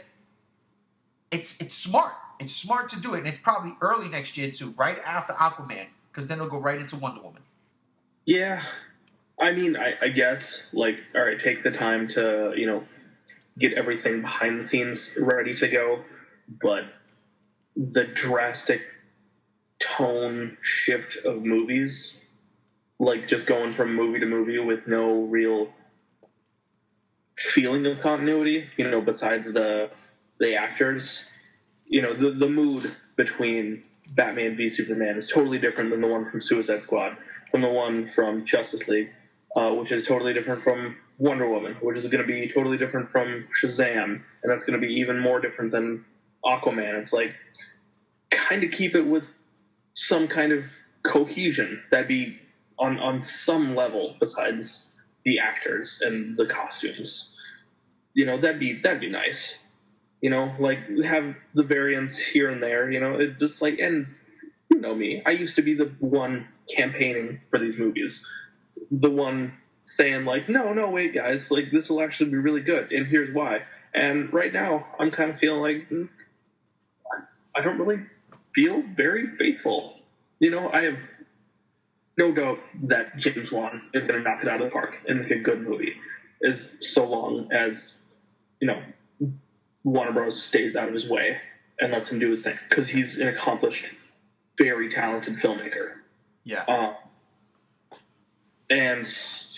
It's smart. It's smart to do it. And it's probably early next year, too, right after Aquaman. Because then it'll go right into Wonder Woman. Yeah. I mean, I guess, like, all right, take the time to, get everything behind the scenes ready to go. But the drastic tone shift of movies, like just going from movie to movie with no real feeling of continuity, besides the actors, the mood between Batman v Superman is totally different than the one from Suicide Squad, from the one from Justice League, which is totally different from Wonder Woman, which is going to be totally different from Shazam, and that's going to be even more different than Aquaman. It's like, kind of keep it with some kind of cohesion. That'd be on some level besides the actors and the costumes. That'd be nice. Like, have the variants here and there, it just like, and you know me, I used to be the one campaigning for these movies. The one saying like, no, wait guys, like this will actually be really good, and here's why. And right now, I'm kind of feeling like, I don't really feel very faithful. I have no doubt that James Wan is going to knock it out of the park and make a good movie, as so long as, Warner Bros. Stays out of his way and lets him do his thing, because he's an accomplished, very talented filmmaker. Yeah. And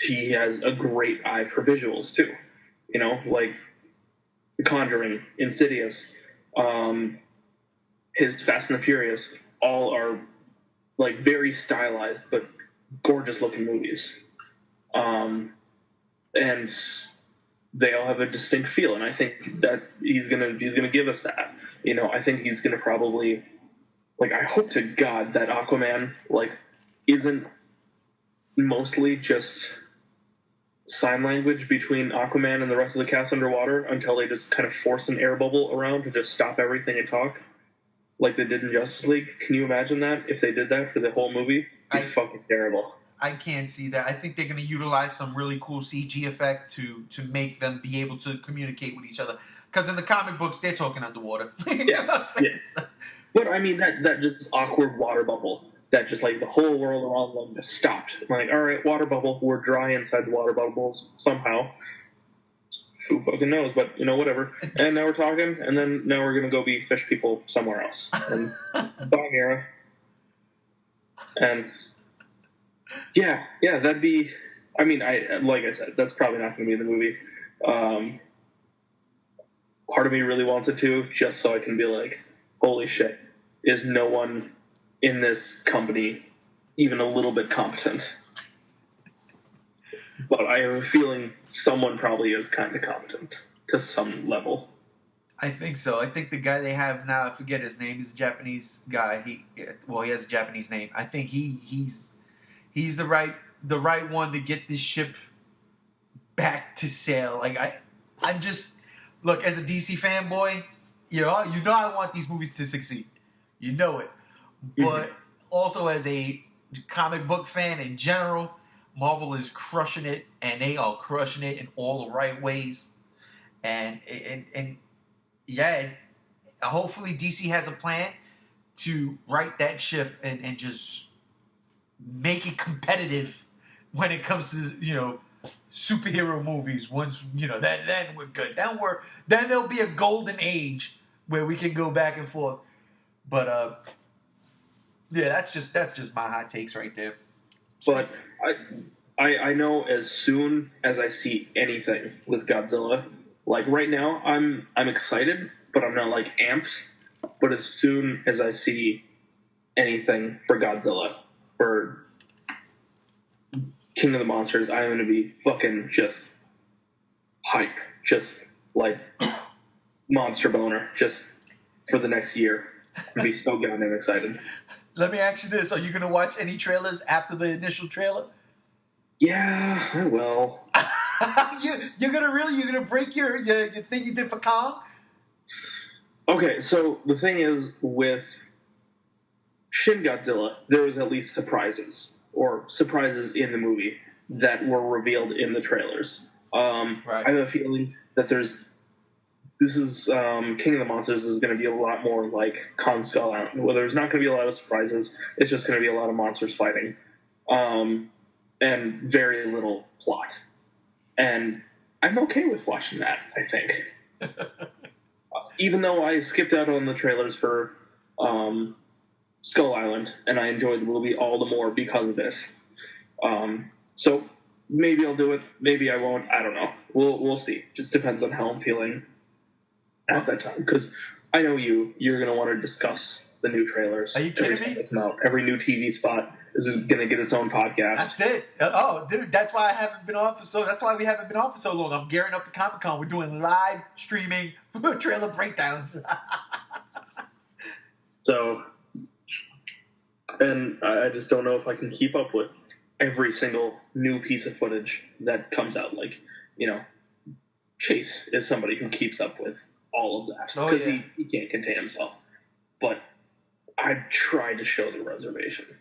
he has a great eye for visuals, too. Like The Conjuring, Insidious, his Fast and the Furious, all are like very stylized but gorgeous looking movies. And they all have a distinct feel, and I think that he's gonna give us that. I think he's gonna probably, like, I hope to God that Aquaman, like, isn't mostly just sign language between Aquaman and the rest of the cast underwater until they just kind of force an air bubble around to just stop everything and talk, like they did in Justice League. Can you imagine that, if they did that for the whole movie? It'd be fucking terrible. I can't see that. I think they're going to utilize some really cool CG effect to make them be able to communicate with each other. Because in the comic books, they're talking underwater. Yeah. But I mean, that just awkward water bubble that just, like, the whole world around them just stopped. Like, all right, water bubble, we're dry inside the water bubbles somehow. Who fucking knows? But, whatever. And now we're talking, and then now we're going to go be fish people somewhere else. And bye, Mira. And yeah, that'd be, I mean, like I said, that's probably not going to be in the movie. Part of me really wants it to, just so I can be like, holy shit, is no one in this company even a little bit competent? But I have a feeling someone probably is kind of competent to some level. I think so. I think the guy they have now, I forget his name, he's a Japanese guy. He has a Japanese name. I think he's the right one to get this ship back to sail. Like, I'm just, look, as a DC fanboy, you know I want these movies to succeed. You know it. But also as a comic book fan in general, Marvel is crushing it, and they are crushing it in all the right ways. And yeah, hopefully DC has a plan to right that ship and just make it competitive when it comes to superhero movies. Once then we're good. Then there'll be a golden age where we can go back and forth. But yeah, that's just my hot takes right there. But I know as soon as I see anything with Godzilla, like right now I'm excited, but I'm not like amped. But as soon as I see anything for Godzilla or King of the Monsters, I'm going to be fucking just hype. Just like monster boner just for the next year. I'd be so goddamn excited. Let me ask you this. Are you going to watch any trailers after the initial trailer? Yeah, I will. You're going to break your thing you did for Kong? Okay, so the thing is, with Shin Godzilla, there was at least surprises in the movie that were revealed in the trailers. Right. I have a feeling that King of the Monsters is going to be a lot more like Kong Skull Island, where there's not going to be a lot of surprises. It's just going to be a lot of monsters fighting, and very little plot. And I'm okay with watching that, I think. Even though I skipped out on the trailers for Skull Island, and I enjoyed the movie all the more because of it. So maybe I'll do it. Maybe I won't. I don't know. We'll see. Just depends on how I'm feeling at that time. Because I know you're going to want to discuss the new trailers. Are you kidding me? Every new TV spot is going to get its own podcast. That's it. Oh, dude, that's why we haven't been on for so long. I'm gearing up for Comic-Con. We're doing live streaming trailer breakdowns. So, and I just don't know if I can keep up with every single new piece of footage that comes out. Like, Chase is somebody who keeps up with all of that because he can't contain himself. But I tried to show the reservation.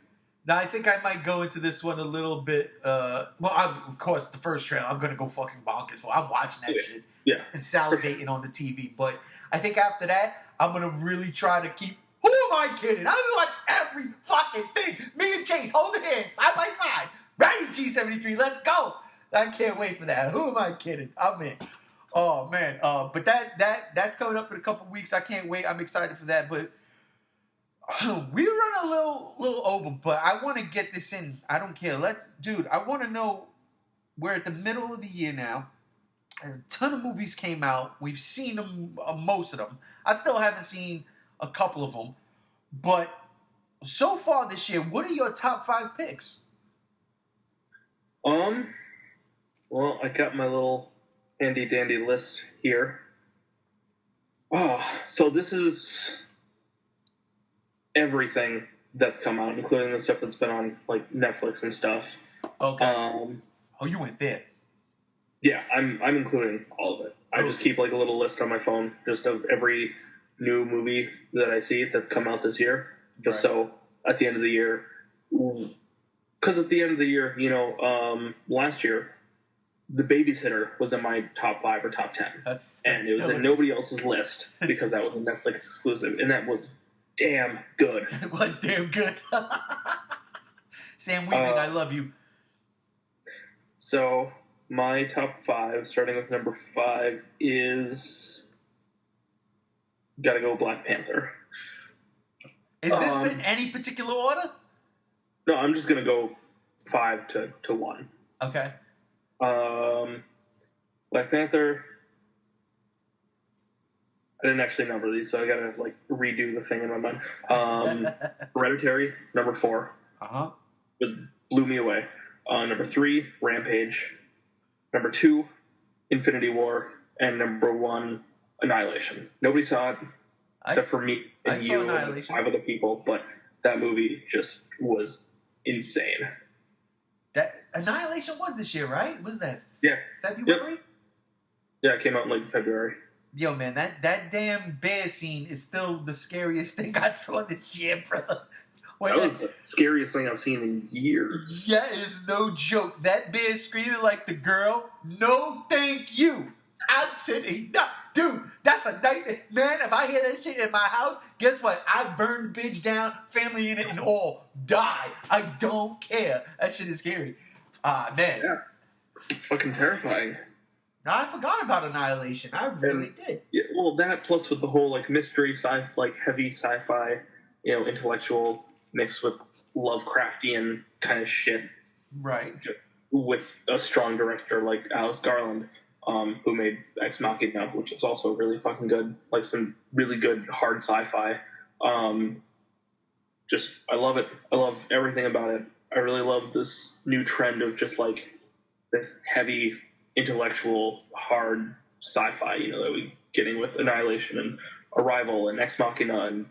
Now, I think I might go into this one a little bit. Of course, the first trailer, I'm going to go fucking bonkers for. I'm watching that shit and salivating on the TV. But I think after that, I'm going to really try to keep. Who am I kidding? I'm going to watch every fucking thing. Me and Chase holding hands side by side. Ready, G73, let's go. I can't wait for that. Who am I kidding? I'm in. Oh, man. But that's coming up in a couple weeks. I can't wait. I'm excited for that. But we run a little over, but I want to get this in. I don't care. I want to know. We're at the middle of the year now. A ton of movies came out. We've seen them, most of them. I still haven't seen a couple of them. But so far this year, what are your top 5 picks? Well, I got my little handy dandy list here. So this is everything that's come out, including the stuff that's been on like Netflix and stuff. Okay. You went there. Yeah, I'm including all of it. I just keep like a little list on my phone just of every new movie that I see that's come out this year. Just so at the end of the year, because at the end of the year, last year, The Babysitter was in my top 5 or top 10. And it was in nobody else's list because that was a Netflix exclusive, and that was damn good. It was damn good. Sam Weaving, I love you. So my top 5, starting with number 5, is gotta go Black Panther. Is this in any particular order? No, I'm just gonna go 5 to 1. Okay. Black Panther. I didn't actually number these, so I gotta like redo the thing in my mind. Hereditary, number 4. Blew me away. Number 3, Rampage. Number 2, Infinity War, and number 1, Annihilation. Nobody saw it except for me and you and 5 other people, but that movie just was insane. That Annihilation was this year, right? Was that February? Yep. Yeah, it came out in like February. Yo, man, that damn bear scene is still the scariest thing I saw this year, brother. That was the scariest thing I've seen in years. Yeah, it's no joke. That bear screaming like the girl, no thank you. I said, Dude, that's a nightmare. Man, if I hear that shit in my house, guess what? I burn the bitch down, family in it, and all die. I don't care. That shit is scary. Man. Yeah. Fucking terrifying. I forgot about Annihilation. I really did. Yeah, well, that plus with the whole like mystery like heavy sci-fi, intellectual mixed with Lovecraftian kind of shit. Right. With a strong director like Alice Garland, who made Ex Machina, which is also really fucking good. Like some really good hard sci-fi. I love it. I love everything about it. I really love this new trend of just like this heavy intellectual hard sci-fi, that we getting with Annihilation and Arrival and Ex Machina and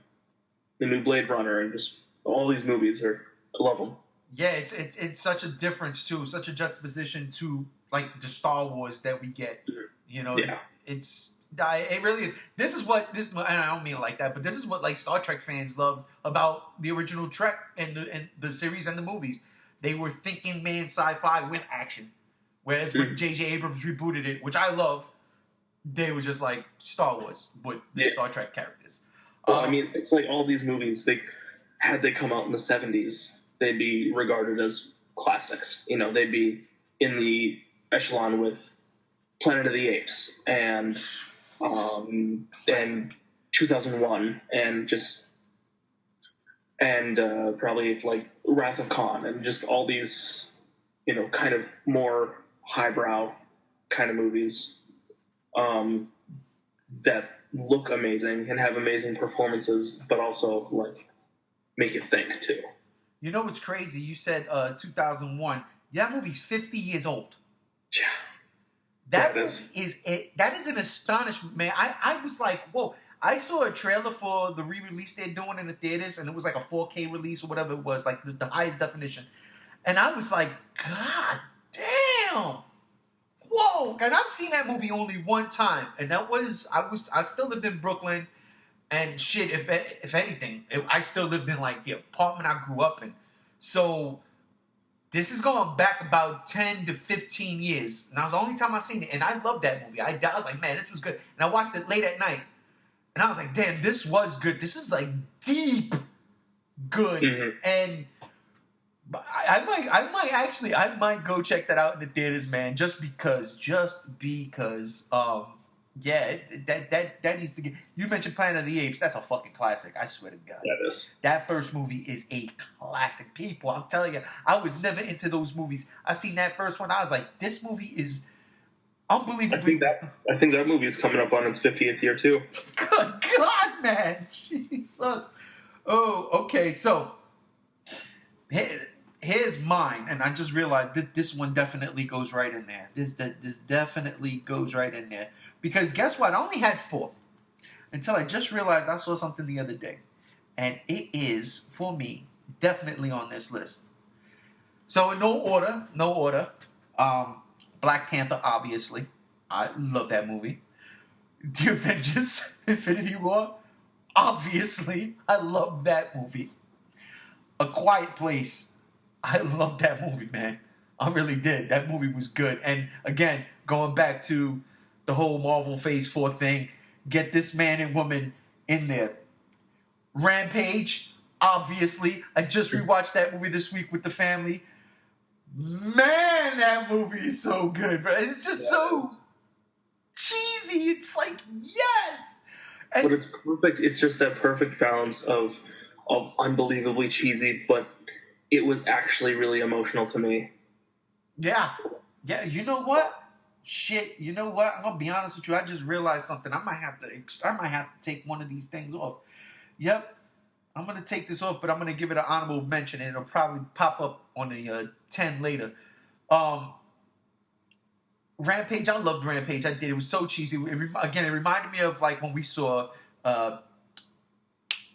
the new Blade Runner and just all these movies I love them. Yeah, it's such a difference too, such a juxtaposition to like the Star Wars that we get. Yeah. It really is. This is what and I don't mean it like that, but this is what like Star Trek fans love about the original Trek and the series and the movies. They were thinking man sci-fi with action. Whereas when J.J. Abrams rebooted it, which I love, they were just like Star Wars with the Star Trek characters. Well, I mean, it's like all these movies, had they come out in the 70s, they'd be regarded as classics. They'd be in the echelon with Planet of the Apes and 2001 and probably like Wrath of Khan and just all these, kind of more highbrow kind of movies that look amazing and have amazing performances, but also like make you think too. You know what's crazy? You said 2001. That movie's 50 years old. Yeah. That is an astonishment, man. I was like, whoa. I saw a trailer for the re-release they're doing in the theaters, and it was like a 4K release or whatever it was, like the highest definition. And I was like, God damn. Whoa. And I've seen that movie only one time, and that was I still lived in Brooklyn, and shit, if anything, I still lived in like the apartment I grew up in. So this is going back about 10 to 15 years. Now, the only time I seen it, and I loved that movie. I was like, man, this was good. And I watched it late at night. And I was like, damn, this was good. This is like deep good. Mm-hmm. And I might go check that out in the theaters, man. Just because. Yeah, that needs to get. You mentioned Planet of the Apes. That's a fucking classic. I swear to God. That is. That first movie is a classic. People, I'm telling you, I was never into those movies. I seen that first one. I was like, this movie is unbelievably. I think that movie is coming up on its 50th year too. Good God, man, Jesus. Oh, okay. So here's mine, and I just realized that this one definitely goes right in there. This definitely goes right in there. Because guess what? I only had 4. Until I just realized I saw something the other day. And it is, for me, definitely on this list. So in no order. Black Panther, obviously. I love that movie. The Avengers, Infinity War. Obviously, I love that movie. A Quiet Place. I love that movie, man. I really did. That movie was good. And again, going back to the whole Marvel Phase 4 thing, get this man and woman in there. Rampage, obviously. I just rewatched that movie this week with the family. Man, that movie is so good, bro. It's just so cheesy. It's like, yes! And, but it's perfect. It's just that perfect balance of unbelievably cheesy, but it was actually really emotional to me. Yeah. Yeah, you know what? Shit, you know what? I'm gonna be honest with you. I just realized something. I might have to take one of these things off. Yep, I'm gonna take this off, but I'm gonna give it an honorable mention, and it'll probably pop up on the 10 later. Rampage, I loved Rampage. I did. It was so cheesy. It reminded me of like when we saw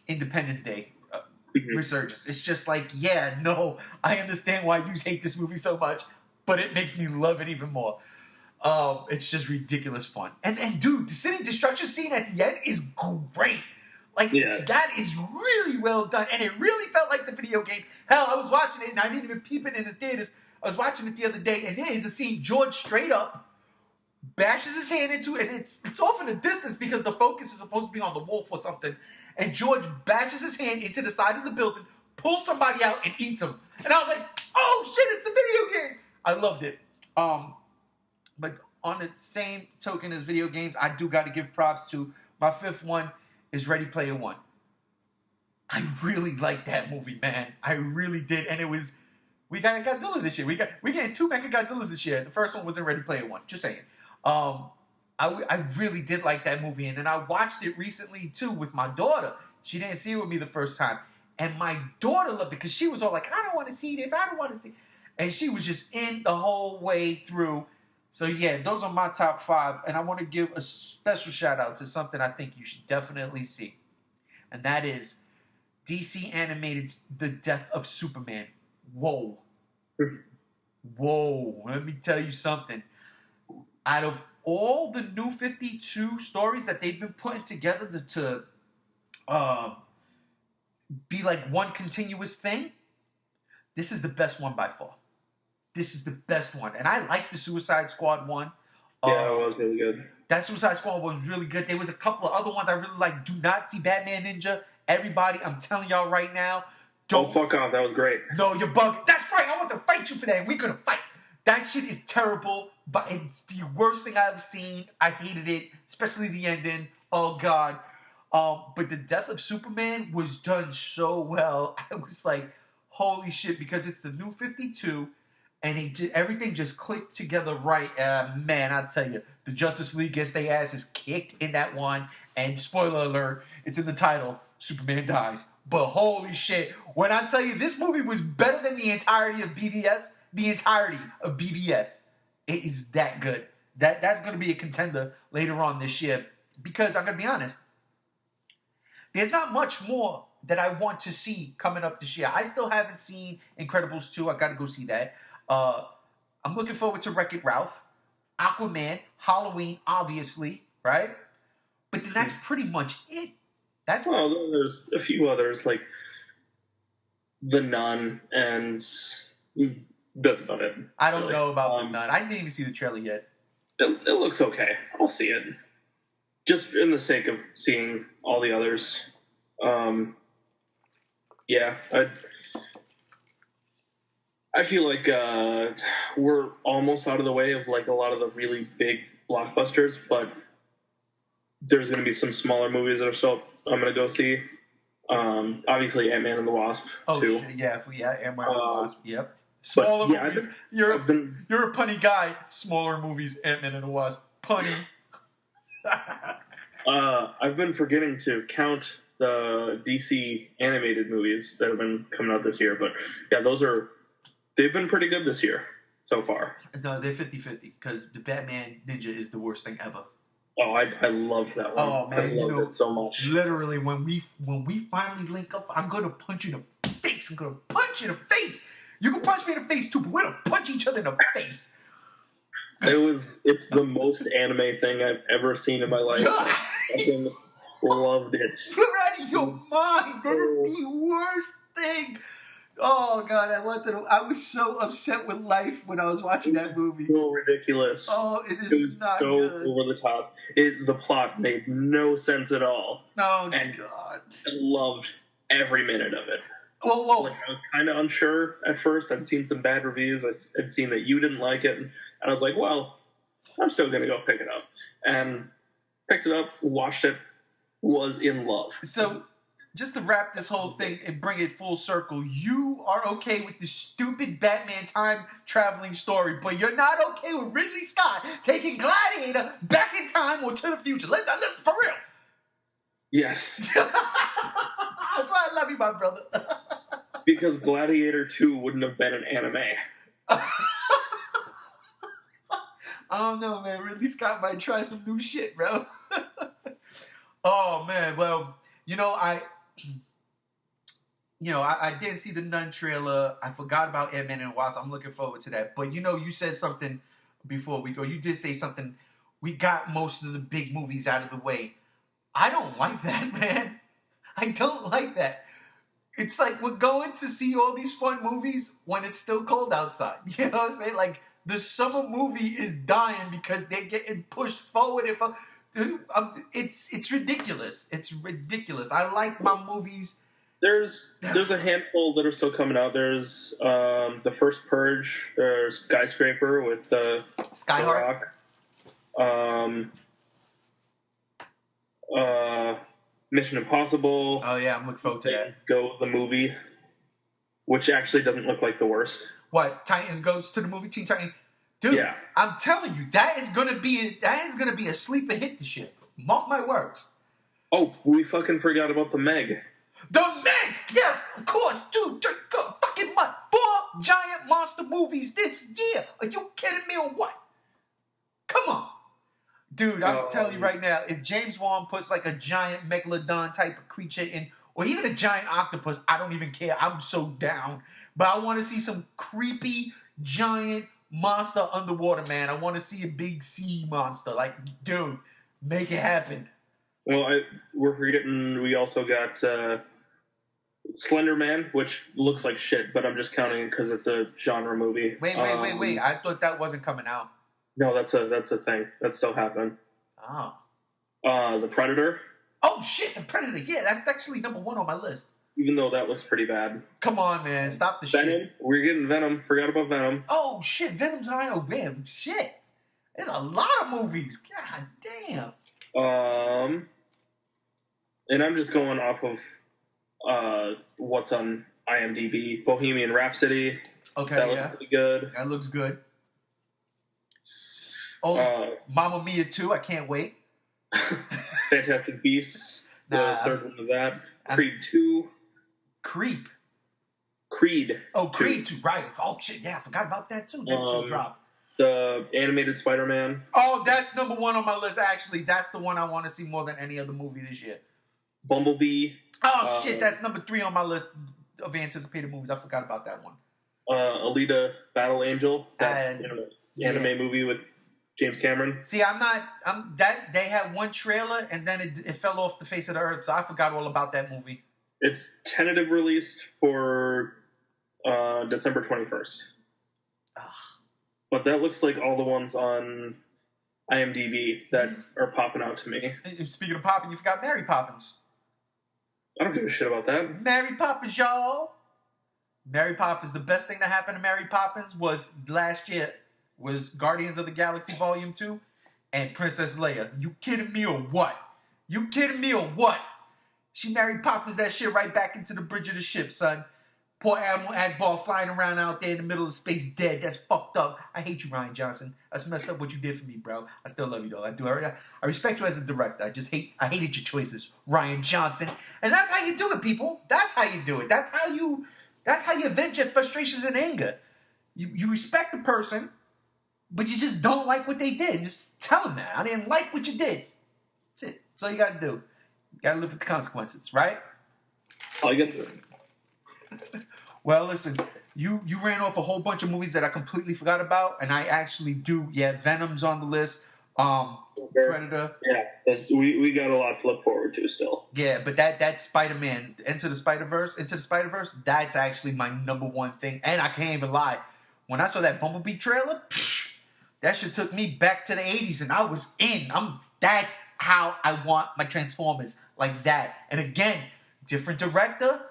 Independence Day. Resurgence. It's just like, yeah, no, I understand why you hate this movie so much, but it makes me love it even more. It's just ridiculous fun. And dude, the city destruction scene at the end is great. Like, that is really well done. And it really felt like the video game. Hell, I was watching it and I didn't even peep it in the theaters. I was watching it the other day and there is a scene George straight up bashes his hand into it, and it's off in the distance because the focus is supposed to be on the wolf or something. And George bashes his hand into the side of the building, pulls somebody out, and eats him. And I was like, oh shit, it's the video game. I loved it. But on the same token as video games, I do got to give props to my fifth one is Ready Player One. I really liked that movie, man. I really did, and it was. We got Godzilla this year. We getting 2 Mecha Godzillas this year. The first one was in Ready Player One. Just saying. I really did like that movie, and then I watched it recently too with my daughter. She didn't see it with me the first time, and my daughter loved it because she was all like, "I don't want to see this. I don't want to see," and she was just in the whole way through. So yeah, those are my top 5, and I want to give a special shout out to something I think you should definitely see, and that is DC Animated's The Death of Superman. Whoa. Whoa. Let me tell you something. Out of all the New 52 stories that they've been putting together to be like one continuous thing, this is the best one by far. This is the best one. And I like the Suicide Squad one. Yeah, it was really good. That Suicide Squad was really good. There was a couple of other ones I really like. Do not see Batman Ninja. Everybody, I'm telling y'all right now, don't fuck off. That was great. No, you're bugging. That's right. I want to fight you for that. We couldn't fight. That shit is terrible, but it's the worst thing I've seen. I hated it, especially the ending. Oh, God. But the Death of Superman was done so well. I was like, holy shit, because it's the New 52, and everything just clicked together right. Man, I'll tell you, the Justice League gets their asses kicked in that one, and spoiler alert, it's in the title, Superman dies. But holy shit, when I tell you this movie was better than the entirety of BVS, it is that good. That's going to be a contender later on this year, because I'm going to be honest, there's not much more that I want to see coming up this year. I still haven't seen Incredibles 2. I got to go see that. I'm looking forward to Wreck-It Ralph, Aquaman, obviously, right? But then that's pretty much it. Well, there's a few others, like The Nun, and that's about it. I don't know about The Nun. I didn't even see the trailer yet. It looks okay. I'll see it. Just in the sake of seeing all the others. Yeah, I feel like we're almost out of the way of like a lot of the really big blockbusters, but there's going to be some smaller movies that are still I'm going to go see. Obviously, Ant-Man and the Wasp, too. Yeah, Ant-Man and the Wasp, yep. Smaller movies. You're a punny guy. Smaller movies, Ant-Man and the Wasp. Punny. I've been forgetting to count the DC animated movies that have been coming out this year, but yeah, they've been pretty good this year so far. No, they're 50-50, because the Batman Ninja is the worst thing ever. Oh, I loved that one. Oh man, I loved it so much. Literally, when we finally link up, I'm gonna punch you in the face. I'm gonna punch you in the face. You can punch me in the face too, but we're gonna punch each other in the face. It's the most anime thing I've ever seen in my life. I fucking loved it. You're out of your mind. That is the worst thing. Oh god, I was so upset with life when I was watching that movie. So ridiculous. Oh, it was not so good. Over the top. The plot made no sense at all. Oh and god. I loved every minute of it. Whoa. Like, I was kind of unsure at first. I'd seen some bad reviews. I'd seen that you didn't like it. And I was like, well, I'm still going to go pick it up. And picked it up, watched it, was in love. So, just to wrap this whole thing and bring it full circle, you are okay with the stupid Batman time-traveling story, but you're not okay with Ridley Scott taking Gladiator back in time or to the future. For real. Yes. That's why I love you, my brother. Because Gladiator 2 wouldn't have been an anime. I don't know, man. Ridley Scott might try some new shit, bro. Oh, man. Well, I didn't see the Nun trailer. I forgot about Ant-Man and the Wasp. I'm looking forward to that. But, you said something before we go. You did say something. We got most of the big movies out of the way. I don't like that, man. I don't like that. It's like we're going to see all these fun movies when it's still cold outside. You know what I'm saying? Like, the summer movie is dying because they're getting pushed forward. It's ridiculous. It's ridiculous. I like my movies. There's a handful that are still coming out. There's the first Purge. There's Skyscraper with Skyheart. Mission Impossible. Oh yeah, I'm looking forward to that. Go the movie, which actually doesn't look like the worst. What, Titans goes to the movie? Teen Titans, dude. Yeah. I'm telling you, that is gonna be a sleeper hit this year. Mark my words. Oh, we fucking forgot about the Meg. The Meg, yes, of course, dude. Fucking what? 4 giant monster movies this year. Are you kidding me or what? Come on. Dude, I'm telling you right now, if James Wan puts like a giant megalodon type of creature in, or even a giant octopus, I don't even care. I'm so down. But I want to see some creepy giant monster underwater, man. I want to see a big sea monster. Like, dude, make it happen. Well, we're forgetting we also got Slender Man, which looks like shit, but I'm just counting it because it's a genre movie. Wait. I thought that wasn't coming out. No, that's a thing. That's still happening. Oh. The Predator. Oh, shit, The Predator. Yeah, that's actually number 1 on my list. Even though that looks pretty bad. Come on, man. Stop the Venom. shit. We're getting Venom. Forgot about Venom. Oh, shit. Venom's on. Oh, man. Shit. There's a lot of movies. God damn. And I'm just going off of what's on IMDb. Bohemian Rhapsody. Okay, that looks pretty good. That looks good. Oh, Mamma Mia 2. I can't wait. Fantastic Beasts. The third one of that. Creed 2. Creed. Oh, Creed 2. Right. Oh, shit. Yeah, I forgot about that, too. That just dropped. The animated Spider-Man. Oh, that's number 1 on my list, actually. That's the one I want to see more than any other movie this year. Bumblebee. Oh, shit. That's number 3 on my list of anticipated movies. I forgot about that one. Alita Battle Angel. That anime movie with James Cameron. See, they had one trailer and then it fell off the face of the earth, so I forgot all about that movie. It's tentative released for December 21st. Ugh. But that looks like all the ones on IMDb that are popping out to me. Speaking of popping, you forgot Mary Poppins. I don't give a shit about that. Mary Poppins, y'all. Mary Poppins, the best thing that happened to Mary Poppins was last year was Guardians of the Galaxy Volume 2 and Princess Leia. You kidding me or what? She Mary Poppins that shit right back into the bridge of the ship, son. Poor Admiral Akbar flying around out there in the middle of space dead. That's fucked up. I hate you, Rian Johnson. That's messed up what you did for me, bro. I still love you, though. I do. I respect you as a director. I hated your choices, Rian Johnson. And that's how you do it, people. That's how you do it. That's how you vent your frustrations and anger. You respect the person, but you just don't like what they did. Just tell them that. I didn't like what you did. That's it. That's all you got to do. You got to live with the consequences, right? All you got to do. Well, listen, you ran off a whole bunch of movies that I completely forgot about, and I actually do. Yeah, Venom's on the list. Predator. Yeah, we got a lot to look forward to still. Yeah, but that Spider-Man, Into the Spider-Verse, that's actually my number 1 thing. And I can't even lie. When I saw that Bumblebee trailer, that shit took me back to the 80s, and I was in. That's how I want my Transformers, like that. And again, different director.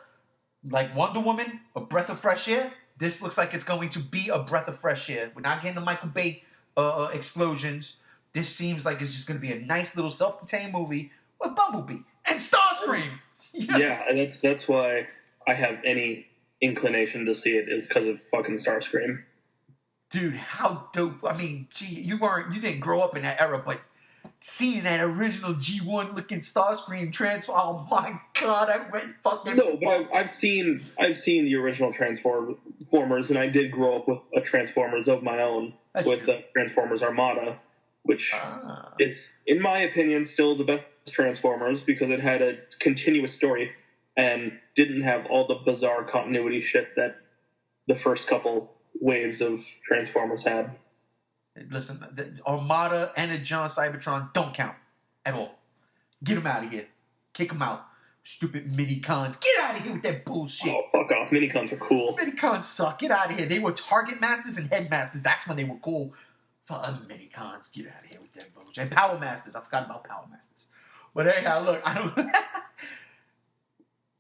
Like Wonder Woman, a breath of fresh air. This looks like it's going to be a breath of fresh air. We're not getting the Michael Bay explosions. This seems like it's just going to be a nice little self-contained movie with Bumblebee and Starscream. Yes. Yeah, and that's why I have any inclination to see it is because of fucking Starscream. Dude, how dope! I mean, gee, you didn't grow up in that era, but seeing that original G1 looking Starscream transform, oh my god, I went fucking. No, but I've seen the original Transformers, and I did grow up with a Transformers of my own with the Transformers Armada, which is, in my opinion, still the best Transformers because it had a continuous story and didn't have all the bizarre continuity shit that the first couple waves of Transformers had. Listen, the Armada and a John Cybertron don't count at all. Get them out of here. Kick them out. Stupid mini-cons. Get out of here with that bullshit. Oh, fuck off. Mini-cons are cool. Mini-cons suck. Get out of here. They were Target Masters and Headmasters. That's when they were cool. Fuck mini-cons. Get out of here with that bullshit. And Power Masters. I forgot about Power Masters. But anyhow, look, I don't...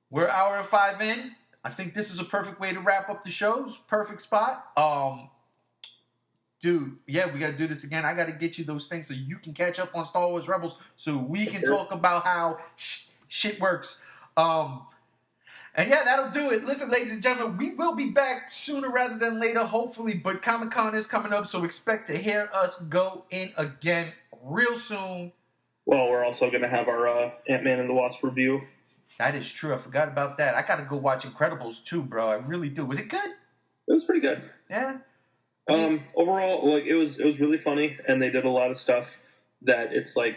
We're an hour and 5 in. I think this is a perfect way to wrap up the show. It's a perfect spot. Dude, yeah, we got to do this again. I got to get you those things so you can catch up on Star Wars Rebels so we can talk about how shit works. And yeah, that'll do it. Listen, ladies and gentlemen, we will be back sooner rather than later, hopefully. But Comic-Con is coming up, so expect to hear us go in again real soon. Well, we're also going to have our Ant-Man and the Wasp review. That is true. I forgot about that. I got to go watch Incredibles too, bro. I really do. Was it good? It was pretty good. Yeah. Overall, like it was really funny, and they did a lot of stuff that it's like,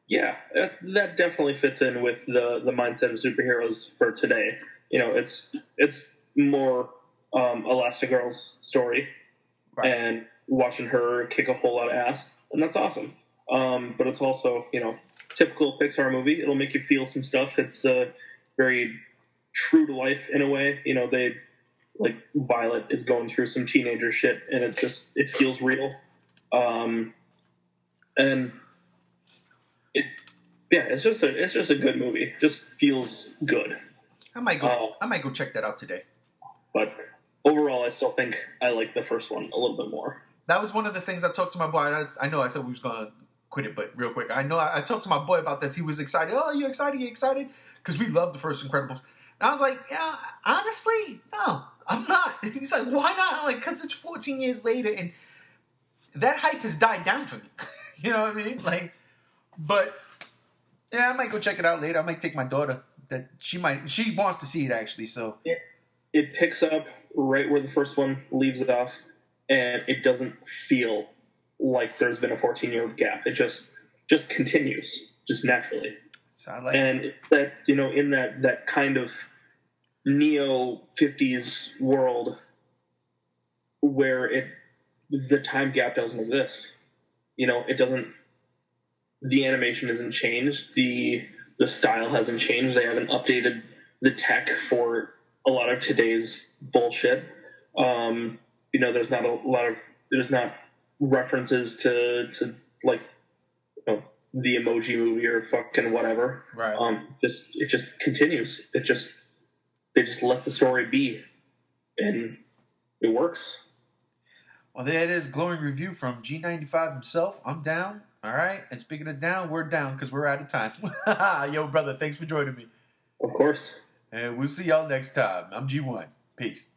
yeah, that definitely fits in with the mindset of superheroes for today. You know, it's more Elastigirl's story, right, and watching her kick a whole lot of ass, and that's awesome. But it's also, you know, typical Pixar movie. It'll make you feel some stuff. It's very true to life in a way. You know, they. Like Violet is going through some teenager shit, and it feels real, and it's just a good movie. It just feels good. I might go check that out today. But overall, I still think I like the first one a little bit more. That was one of the things I talked to my boy. I know I said we was gonna quit it, but real quick, I know I talked to my boy about this. He was excited. Oh, you excited? You excited? Because we loved the first Incredibles. And I was like, yeah, honestly, no. I'm not. He's like, why not? I'm like, because it's 14 years later, and that hype has died down for me. You know what I mean? Like, but yeah, I might go check it out later. I might take my daughter. She wants to see it actually. So it picks up right where the first one leaves it off, and it doesn't feel like there's been a 14-year gap. It just continues, just naturally. So I like and that, you know, in that kind of neo 50s world where the time gap doesn't exist. You know, the animation isn't changed, the style hasn't changed, they haven't updated the tech for a lot of today's bullshit. You know, there's not references to like, you know, the Emoji Movie or fucking whatever. Right. It just continues. They just let the story be, and it works. Well, there it is. Glowing review from G95 himself. I'm down. All right. And speaking of down, we're down because we're out of time. Yo, brother, thanks for joining me. Of course. And we'll see y'all next time. I'm G1. Peace.